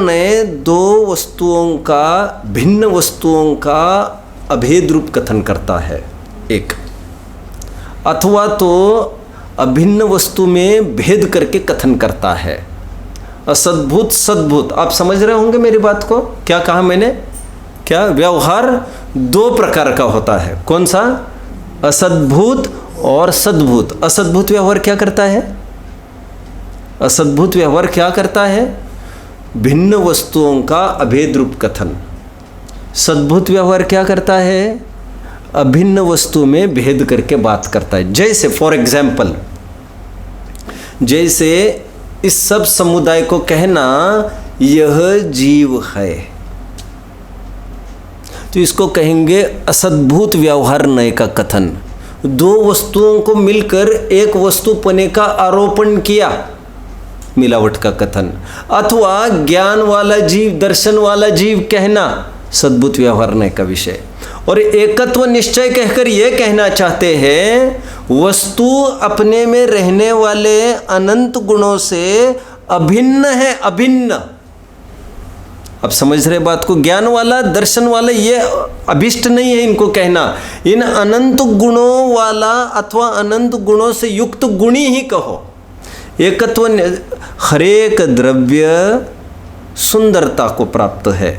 दो वस्तुओं का, भिन्न वस्तुओं का अभेद रूप कथन करता है एक, अथवा तो अभिन्न वस्तु में भेद करके कथन करता है। असद्भुत सद्भुत, आप समझ रहे होंगे मेरी बात को। क्या कहा मैंने? क्या व्यवहार दो प्रकार का होता है? कौन सा? असद्भुत और सद्भुत। असद्भुत व्यवहार क्या करता है? असद्भुत व्यवहार क्या करता है? भिन्न वस्तुओं का अभेद रूप कथन। सद्भुत व्यवहार क्या करता है? अभिन्न वस्तु में भेद करके बात करता है। जैसे फॉर एग्जाम्पल जैसे इस सब समुदाय को कहना यह जीव है, तो इसको कहेंगे असद्भुत व्यवहार नय का कथन। दो वस्तुओं को मिलकर एक वस्तु पने का आरोपण किया, मिलावट का कथन। अथवा ज्ञान वाला जीव, दर्शन वाला जीव कहना सद्भुत व्यवहार नय का विषय। और एकत्व निश्चय कहकर यह कहना चाहते हैं वस्तु अपने में रहने वाले अनंत गुणों से अभिन्न है, अभिन्न। अब समझ रहे बात को? ज्ञान वाला, दर्शन वाला, ये अभिष्ट नहीं है इनको कहना। इन अनंत गुणों वाला अथवा अनंत गुणों से युक्त गुणी ही कहो। एकत्व, हरेक द्रव्य सुंदरता को प्राप्त है।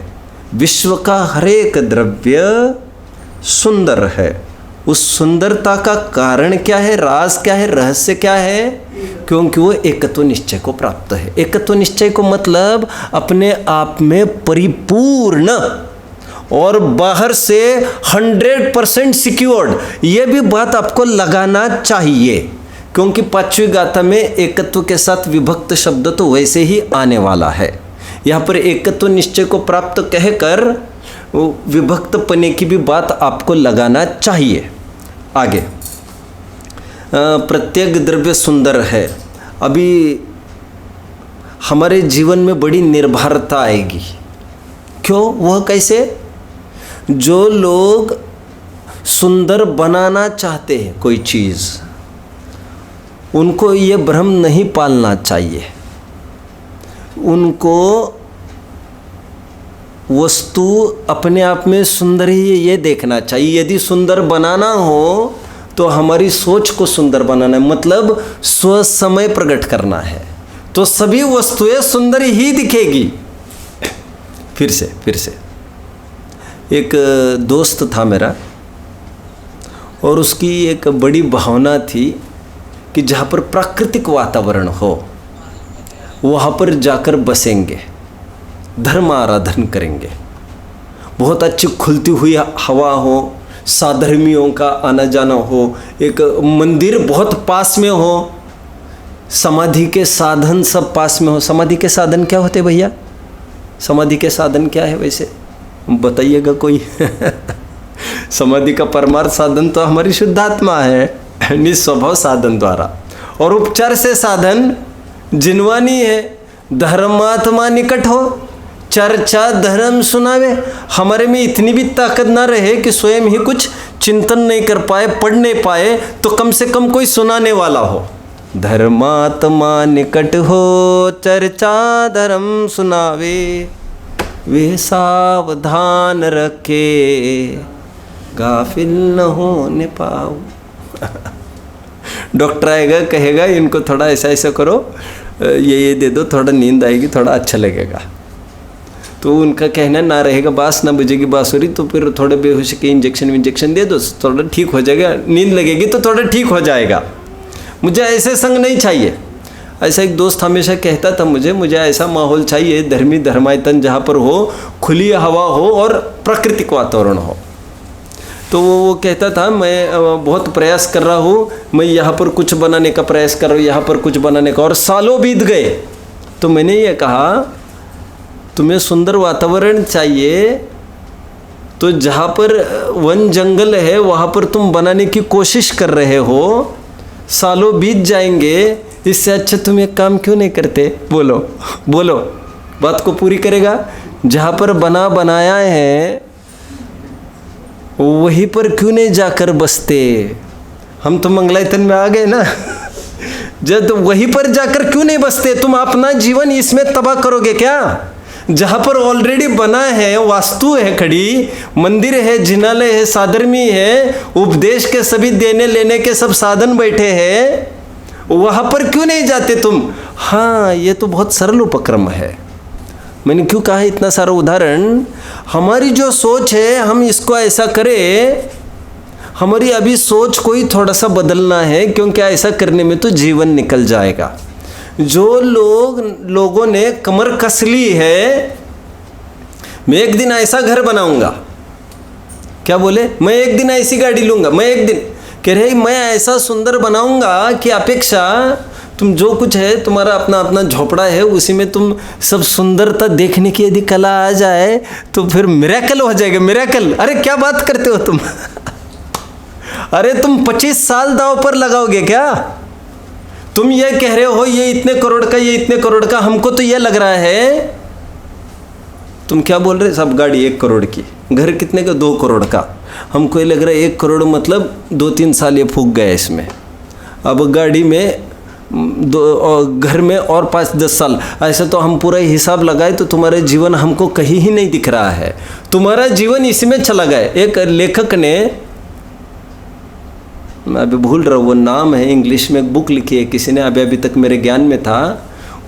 विश्व का हरेक द्रव्य सुंदर है। उस सुंदरता का कारण क्या है, राज क्या है, रहस्य क्या है? क्योंकि वो एकत्व निश्चय को प्राप्त है। एकत्व निश्चय को मतलब अपने आप में परिपूर्ण और बाहर से 100% सिक्योर्ड। ये भी बात आपको लगाना चाहिए, क्योंकि पांचवी गाथा में एकत्व के साथ विभक्त शब्द तो वैसे ही आने वाला है। यहाँ पर एकत्व निश्चय को प्राप्त कहकर विभक्त पने की भी बात आपको लगाना चाहिए। आगे, प्रत्येक द्रव्य सुंदर है। अभी हमारे जीवन में बड़ी निर्भरता आएगी। क्यों? वह कैसे? जो लोग सुंदर बनाना चाहते हैं कोई चीज़, उनको ये भ्रम नहीं पालना चाहिए। उनको वस्तु अपने आप में सुंदर ही ये देखना चाहिए। यदि सुंदर बनाना हो तो हमारी सोच को सुंदर बनाना है, मतलब स्वसमय प्रकट करना है, तो सभी वस्तुएं सुंदर ही दिखेगी। फिर से एक दोस्त था मेरा, और उसकी एक बड़ी भावना थी कि जहाँ पर प्राकृतिक वातावरण हो वहाँ पर जाकर बसेंगे, धर्म आराधन करेंगे, बहुत अच्छी खुलती हुई हवा हो, साधर्मियों का आना जाना हो, एक मंदिर बहुत पास में हो, समाधि के साधन सब पास में हो। समाधि के साधन क्या होते भैया? समाधि के साधन क्या है वैसे बताइएगा कोई? समाधि का परमार्थ साधन तो हमारी शुद्धात्मा है, निस्वभाव साधन द्वारा, और उपचार से साधन जिनवानी है। धर्मात्मा निकट हो, चर्चा धर्म सुनावे। हमारे में इतनी भी ताकत ना रहे कि स्वयं ही कुछ चिंतन नहीं कर पाए, पढ़ नहीं पाए, तो कम से कम कोई सुनाने वाला हो। धर्मात्मा निकट हो, चर्चा धर्म सुनावे, वे सावधान रखे, गाफिल न होने पाओ। डॉक्टर आएगा, कहेगा इनको थोड़ा ऐसा ऐसा करो, ये दे दो, थोड़ा नींद आएगी, थोड़ा अच्छा लगेगा। तो उनका कहना ना रहेगा, बांस ना बजेगी बांसुरी, तो फिर थोड़े बेहोशी के इंजेक्शन दे दो, थोड़ा ठीक हो जाएगा, नींद लगेगी तो थोड़ा ठीक हो जाएगा। मुझे ऐसे संग नहीं चाहिए। ऐसा एक दोस्त हमेशा कहता था मुझे ऐसा माहौल चाहिए, धर्मी धर्मायतन, जहाँ पर हो, खुली हवा हो और प्राकृतिक वातावरण हो। तो वो कहता था मैं बहुत प्रयास कर रहा हूँ, मैं यहाँ पर कुछ बनाने का प्रयास कर रहा हूँ, यहाँ पर कुछ बनाने का, और सालों बीत गए। तो मैंने ये कहा तुम्हें सुंदर वातावरण चाहिए, तो जहाँ पर वन जंगल है वहाँ पर तुम बनाने की कोशिश कर रहे हो, सालों बीत जाएंगे, इससे अच्छा तुम एक काम क्यों नहीं करते? बोलो बात को पूरी करेगा। जहाँ पर बनाया है वहीं पर क्यों नहीं जाकर बसते? हम तो मंगलायतन में आ गए ना। जब वहीं पर जाकर क्यों नहीं बसते? तुम अपना जीवन इसमें तबाह करोगे क्या? जहाँ पर ऑलरेडी बना है, वास्तु है खड़ी, मंदिर है, जिनालय है, साधर्मी है, उपदेश के सभी देने लेने के सब साधन बैठे हैं, वहाँ पर क्यों नहीं जाते तुम? हाँ, ये तो बहुत सरल उपक्रम है। मैंने क्यों कहा इतना सारा उदाहरण? हमारी जो सोच है हम इसको ऐसा करें, हमारी अभी सोच को ही थोड़ा सा बदलना है, क्योंकि ऐसा करने में तो जीवन निकल जाएगा। जो लोगों ने कमर कस ली है, मैं एक दिन ऐसा घर बनाऊंगा, क्या बोले, मैं एक दिन ऐसी गाड़ी लूंगा, मैं एक दिन, कह रहे मैं ऐसा सुंदर बनाऊंगा कि अपेक्षा तुम जो कुछ है तुम्हारा अपना अपना झोपड़ा है, उसी में तुम सब सुंदरता देखने की यदि कला आ जाए तो फिर मिरेकल हो जाएगा। मिरेकल, अरे क्या बात करते हो तुम अरे तुम 25 साल दांव पर लगाओगे क्या? तुम ये कह रहे हो ये इतने करोड़ का, ये इतने करोड़ का, हमको तो ये लग रहा है। तुम क्या बोल रहे? सब गाड़ी 1 करोड़ की, घर कितने का? 2 करोड़ का। हमको ये लग रहा है 1 करोड़ मतलब 2-3 साल ये फूक गए इसमें। अब गाड़ी में घर में और 5-10 साल, ऐसे तो हम पूरा हिसाब लगाए तो तुम्हारा जीवन हमको कहीं ही नहीं दिख रहा है। तुम्हारा जीवन इसमें चला गया। एक लेखक ने, मैं अभी भूल रहा हूँ वो नाम है, इंग्लिश में एक बुक लिखी है किसी ने, अभी तक मेरे ज्ञान में था।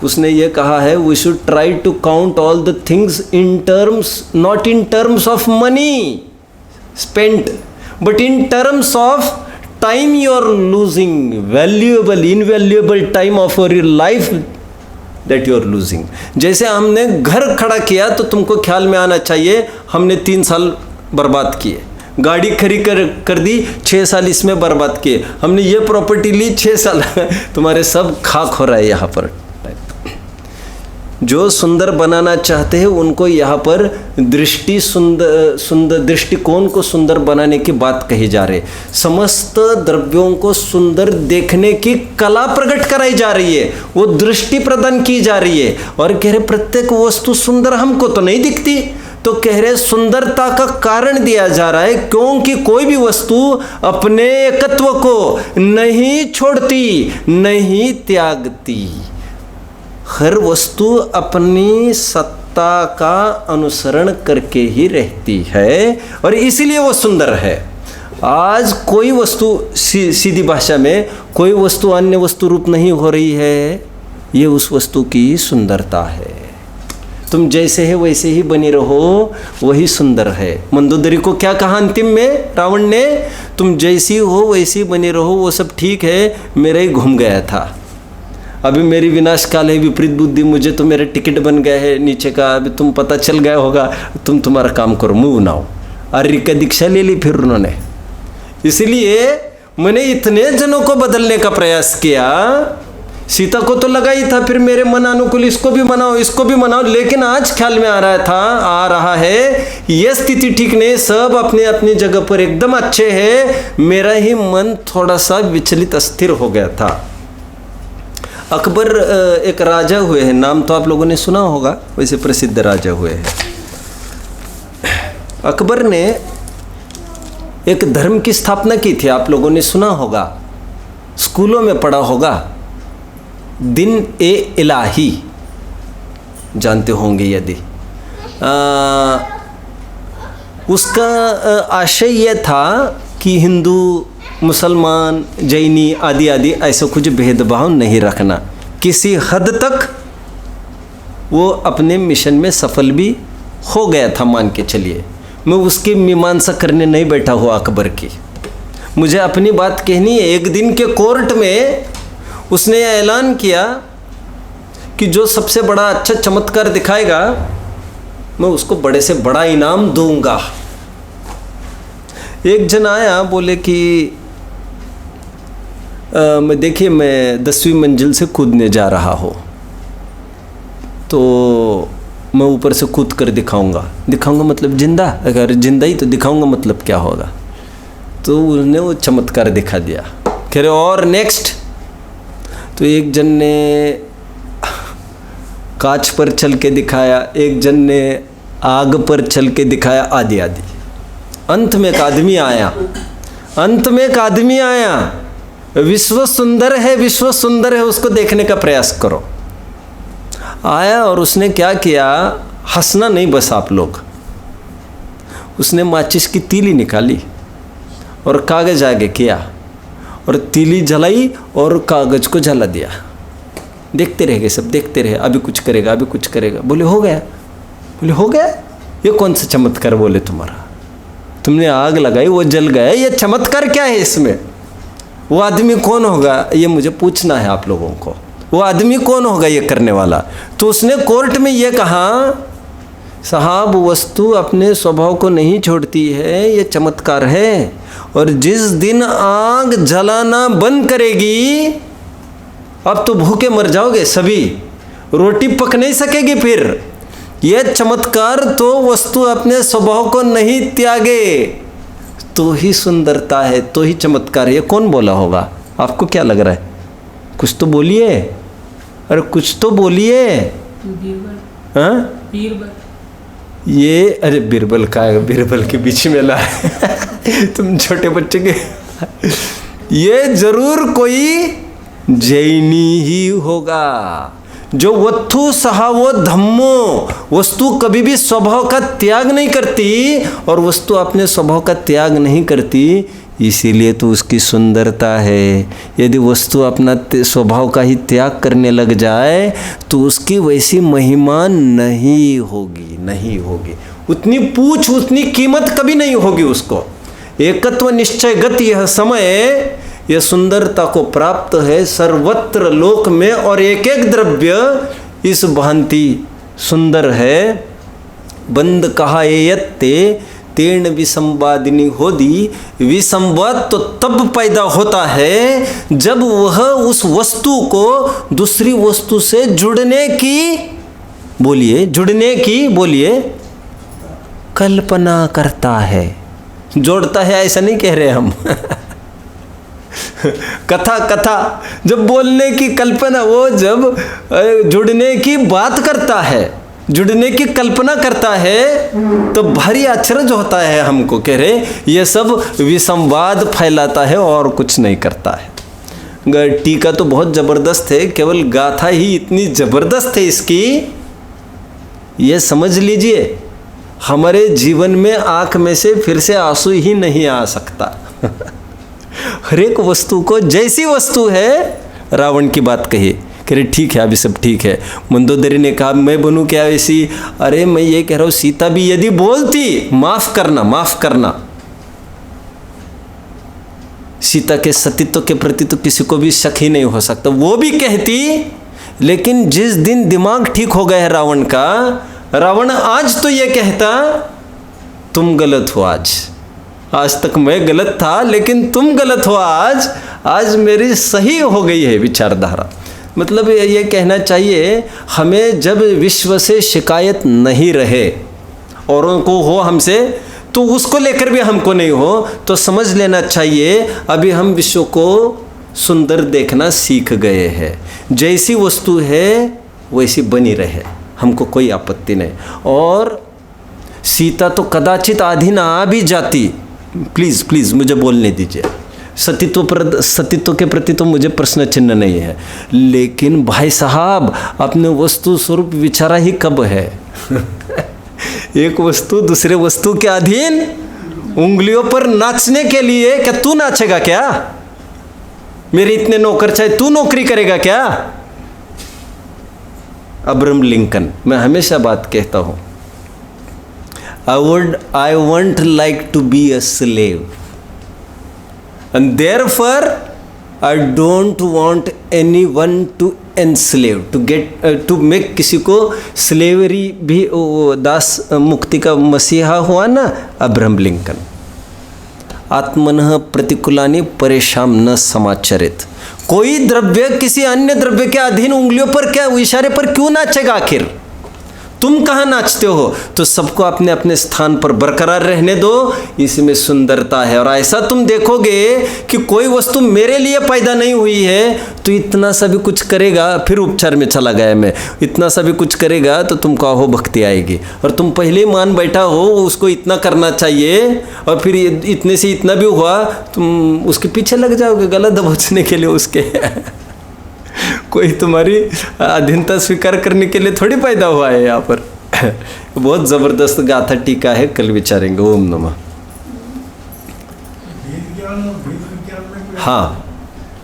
उसने ये कहा है, we should try to count all the things in terms, not in terms of money spent, but in terms of time you are losing, valuable, invaluable time of your life that you are losing। जैसे हमने घर खड़ा किया तो तुमको ख्याल में आना चाहिए हमने 3 साल बर्बाद किए, गाड़ी खरीद कर दी 6 साल इसमें बर्बाद किए, हमने ये प्रॉपर्टी ली 6 साल तुम्हारे सब खाक हो रहा है यहाँ पर। जो सुंदर बनाना चाहते हैं उनको यहाँ पर सुंदर दृष्टिकोण को सुंदर बनाने की बात कही जा रही है। समस्त द्रव्यों को सुंदर देखने की कला प्रकट कराई जा रही है, वो दृष्टि प्रदान की जा रही है। और कह रहे प्रत्येक वस्तु सुंदर हमको तो नहीं दिखती, तो कह रहे सुंदरता का कारण दिया जा रहा है, क्योंकि कोई भी वस्तु अपने एकत्व को नहीं छोड़ती, नहीं त्यागती। हर वस्तु अपनी सत्ता का अनुसरण करके ही रहती है और इसीलिए वो सुंदर है। आज कोई वस्तु सीधी भाषा में कोई वस्तु अन्य वस्तु रूप नहीं हो रही है, ये उस वस्तु की सुंदरता है। तुम जैसे है वैसे ही बनी रहो, वही सुंदर है। मंदोदरी को क्या कहा अंतिम में रावण ने? तुम जैसी हो वैसी बनी रहो, वो सब ठीक है, मेरा ही घूम गया था, अभी मेरी विनाश काल है, विपरीत बुद्धि, मुझे तो मेरा टिकट बन गया है नीचे का, अभी तुम पता चल गया होगा, तुम तुम्हारा काम करो, मुँह बनाओ। आर्य का दीक्षा ले ली फिर उन्होंने। इसलिए मैंने इतने जनों को बदलने का प्रयास किया। सीता को तो लगा ही था फिर मेरे मन अनुकूल, इसको भी मनाओ, इसको भी मनाओ, लेकिन आज ख्याल में आ रहा है ये स्थिति ठीक नहीं, सब अपने अपनी जगह पर एकदम अच्छे है, मेरा ही मन थोड़ा सा विचलित अस्थिर हो गया था। अकबर एक राजा हुए हैं, नाम तो आप लोगों ने सुना होगा, वैसे प्रसिद्ध राजा हुए हैं। अकबर ने एक धर्म की स्थापना की थी, आप लोगों ने सुना होगा, स्कूलों में पढ़ा होगा, दिन ए इलाही, जानते होंगे यदि। उसका आशय यह था कि हिंदू, मुसलमान, जैनी आदि आदि ऐसा कुछ भेदभाव नहीं रखना। किसी हद तक वो अपने मिशन में सफल भी हो गया था, मान के चलिए। मैं उसकी मीमांसा करने नहीं बैठा हुआ अकबर की, मुझे अपनी बात कहनी है। एक दिन के कोर्ट में उसने यह ऐलान किया कि जो सबसे बड़ा अच्छा चमत्कार दिखाएगा मैं उसको बड़े से बड़ा इनाम दूंगा। एक जन आया, बोले कि मैं देखिए मैं 10वीं मंजिल से कूदने जा रहा हूँ, तो मैं ऊपर से कूद कर दिखाऊंगा मतलब जिंदा, अगर जिंदा ही तो दिखाऊंगा मतलब क्या होगा। तो उसने वो चमत्कार दिखा दिया। कह रहे और नेक्स्ट, तो एक जन ने कांच पर चल के दिखाया, एक जन ने आग पर चल के दिखाया, आदि आदि। अंत में एक आदमी आया, विश्व सुंदर है, विश्व सुंदर है, उसको देखने का प्रयास करो। आया और उसने क्या किया, हंसना नहीं बस आप लोग, उसने माचिस की तीली निकाली और कागज आगे किया और तीली जलाई और कागज को जला दिया। देखते रह गए सब, देखते रहे, अभी कुछ करेगा, अभी कुछ करेगा। बोले हो गया, बोले हो गया, ये कौन सा चमत्कार? बोले तुम्हारा, तुमने आग लगाई वो जल गया, ये चमत्कार क्या है इसमें? वो आदमी कौन होगा ये मुझे पूछना है आप लोगों को, वो आदमी कौन होगा ये करने वाला? तो उसने कोर्ट में ये कहा, साहब वस्तु अपने स्वभाव को नहीं छोड़ती है, ये चमत्कार है, और जिस दिन आग जलाना बंद करेगी अब तो भूखे मर जाओगे सभी, रोटी पक नहीं सकेगी फिर। यह चमत्कार तो वस्तु अपने स्वभाव को नहीं त्यागे तो ही सुंदरता है, तो ही चमत्कार है। ये कौन बोला होगा? आपको क्या लग रहा है? कुछ तो बोलिए, अरे कुछ तो बोलिए। हाँ, ये अरे बीरबल का है, बीरबल के बीच में ला तुम छोटे बच्चे के ये जरूर कोई जैनी ही होगा जो वत्थु सहावो धम्मो, वस्तु कभी भी स्वभाव का त्याग नहीं करती और वस्तु अपने स्वभाव का त्याग नहीं करती, इसीलिए तो उसकी सुंदरता है। यदि वस्तु अपना स्वभाव का ही त्याग करने लग जाए तो उसकी वैसी महिमा नहीं होगी, नहीं होगी, उतनी पूछ उतनी कीमत कभी नहीं होगी उसको। एकत्व निश्चय गति यह समय, यह सुंदरता को प्राप्त है सर्वत्र लोक में, और एक एक द्रव्य इस भांति सुंदर है। बंद कहा एयत्ते तेण विसंवादिनी होदी, विसंवाद तो तब पैदा होता है जब वह उस वस्तु को दूसरी वस्तु से जुड़ने की, बोलिए जुड़ने की, बोलिए कल्पना करता है। जोड़ता है ऐसा नहीं कह रहे हम कथा जब बोलने की कल्पना, वो जब जुड़ने की बात करता है, जुड़ने की कल्पना करता है तो भारी आश्चर्य होता है हमको। कह रहे ये सब विसंवाद फैलाता है और कुछ नहीं करता है। टीका तो बहुत जबरदस्त है, केवल गाथा ही इतनी जबरदस्त है इसकी, ये समझ लीजिए हमारे जीवन में आंख में से फिर से आंसू ही नहीं आ सकता हर एक वस्तु को, जैसी वस्तु है, रावण की बात कही, कह रहे ठीक है अभी सब ठीक है। मंदोदरी ने कहा मैं बनूं क्या ऐसी? अरे मैं ये कह रहा हूं सीता भी यदि बोलती माफ करना, माफ करना, सीता के सतीत्व के प्रति तो किसी को भी शक ही नहीं हो सकता, वो भी कहती। लेकिन जिस दिन दिमाग ठीक हो गया है रावण का, रावण आज तो ये कहता तुम गलत हो, आज तक मैं गलत था लेकिन तुम गलत हो, आज मेरी सही हो गई है विचारधारा। मतलब ये कहना चाहिए हमें जब विश्व से शिकायत नहीं रहे, औरों को हो हमसे तो उसको लेकर भी हमको नहीं हो, तो समझ लेना चाहिए अभी हम विश्व को सुंदर देखना सीख गए हैं। जैसी वस्तु है वैसी बनी रहे, हमको कोई आपत्ति नहीं। और सीता तो कदाचित आधी ना आ भी जाती, प्लीज़ प्लीज़ मुझे बोलने दीजिए, सतीत्व के प्रति तो मुझे प्रश्न चिन्ह नहीं है, लेकिन भाई साहब अपने वस्तु स्वरूप विचारा ही कब है एक वस्तु दूसरे वस्तु के अधीन, उंगलियों पर नाचने के लिए, क्या तू नाचेगा क्या? मेरे इतने नौकर चाहे तू नौकरी करेगा क्या? अब्राहम लिंकन, मैं हमेशा बात कहता हूं, I won't like to be a slave, and therefore I don't want anyone to enslave, to make किसी को स्लेवरी भी, दास मुक्ति का मसीहा हुआ ना अब्राहम लिंकन। आत्मनः प्रतिकूलानि परेशान न समाचरित, कोई द्रव्य किसी अन्य द्रव्य के अधीन उंगलियों पर क्या, इशारे पर क्यों नाचेगा? आखिर तुम कहाँ नाचते हो? तो सबको अपने अपने स्थान पर बरकरार रहने दो, इसमें सुंदरता है। और ऐसा तुम देखोगे कि कोई वस्तु मेरे लिए पैदा नहीं हुई है तो इतना सा भी कुछ करेगा, फिर उपचार में चला गया मैं, इतना सा भी कुछ करेगा तो तुम कहो भक्ति आएगी, और तुम पहले ही मान बैठा हो उसको इतना करना चाहिए, और फिर इतने से इतना भी हुआ तुम उसके पीछे लग जाओगे गला दबोचने के लिए उसके कोई तुम्हारी अधीनता स्वीकार करने के लिए थोड़ी पैदा हुआ है यहाँ पर बहुत जबरदस्त गाथा टीका है, कल विचारेंगे। ओम नमः। हाँ,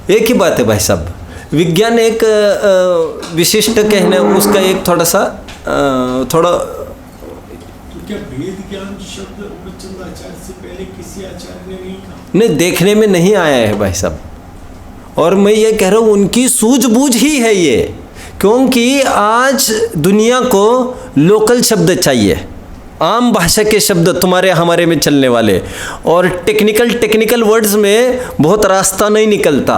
एक ही बात है भाई साहब, विज्ञान एक विशिष्ट कहने, उसका एक थोड़ा सा थोड़ा, क्या वेद ज्ञान शब्द उपचंद आचार्य से पहले किसी आचार्य ने नहीं कहा? नहीं, देखने में नहीं आया है भाई साहब, और मैं ये कह रहा हूँ उनकी सूझबूझ ही है ये, क्योंकि आज दुनिया को लोकल शब्द चाहिए, आम भाषा के शब्द तुम्हारे हमारे में चलने वाले, और टेक्निकल वर्ड्स में बहुत रास्ता नहीं निकलता,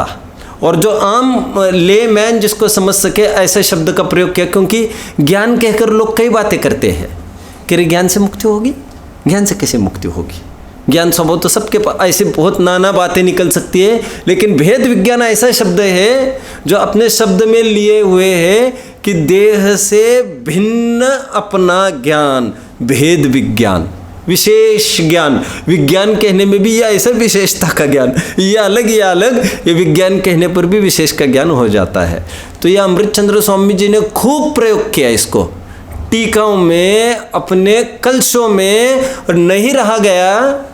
और जो आम लेमैन जिसको समझ सके ऐसे शब्द का प्रयोग किया, क्योंकि ज्ञान कहकर लोग कई बातें करते हैं कि अरे ज्ञान से मुक्ति होगी, ज्ञान से कैसे मुक्ति होगी, ज्ञान स्वभाव तो सबके पास, ऐसे बहुत नाना बातें निकल सकती है। लेकिन भेद विज्ञान ऐसा शब्द है जो अपने शब्द में लिए हुए है कि देह से भिन्न अपना ज्ञान, भेद विज्ञान, विशेष ज्ञान। विज्ञान कहने में भी यह ऐसा विशेषता का ज्ञान, ये अलग, ये विज्ञान कहने पर भी विशेष का ज्ञान हो जाता है। तो यह अमृतचंद्र स्वामी जी ने खूब प्रयोग किया इसको टीकाओं में, अपने कलशों में, और नहीं रहा गया।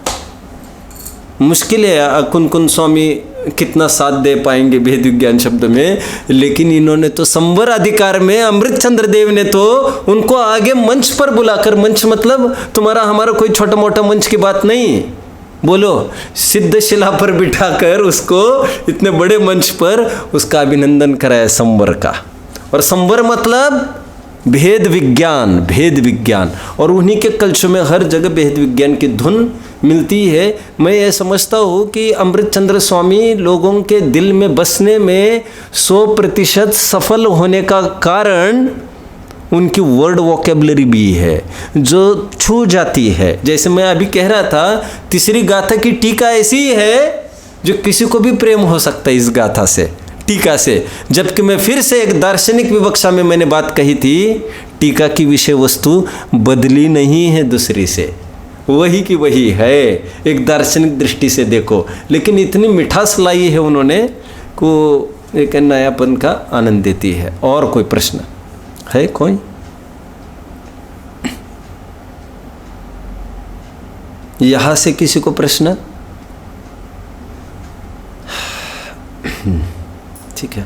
मुश्किल है कुन स्वामी कितना साथ दे पाएंगे भेद विज्ञान शब्द में, लेकिन इन्होंने तो संवर अधिकार में अमृतचंद्र देव ने तो उनको आगे मंच पर बुलाकर, मंच मतलब तुम्हारा हमारा कोई छोटा मोटा मंच की बात नहीं, बोलो सिद्ध शिला पर बिठाकर उसको इतने बड़े मंच पर उसका अभिनंदन कराया संवर का। और संवर मतलब भेद विज्ञान, भेद विज्ञान, और उन्हीं के कलशों में हर जगह भेद विज्ञान की धुन मिलती है। मैं ये समझता हूँ कि अमृतचंद्र स्वामी लोगों के दिल में बसने में 100% सफल होने का कारण उनकी वर्ड वोकेबलरी भी है जो छू जाती है। जैसे मैं अभी कह रहा था, तीसरी गाथा की टीका ऐसी है जो किसी को भी प्रेम हो सकता है इस गाथा से, टीका से। जबकि मैं फिर से एक दार्शनिक विवक्षा में मैंने बात कही थी, टीका की विषय वस्तु बदली नहीं है दूसरी से, वही की वही है, एक दार्शनिक दृष्टि से देखो। लेकिन इतनी मिठास लाई है उन्होंने को एक नयापन का आनंद देती है। और कोई प्रश्न है? कोई यहाँ से किसी को प्रश्न? ठीक है।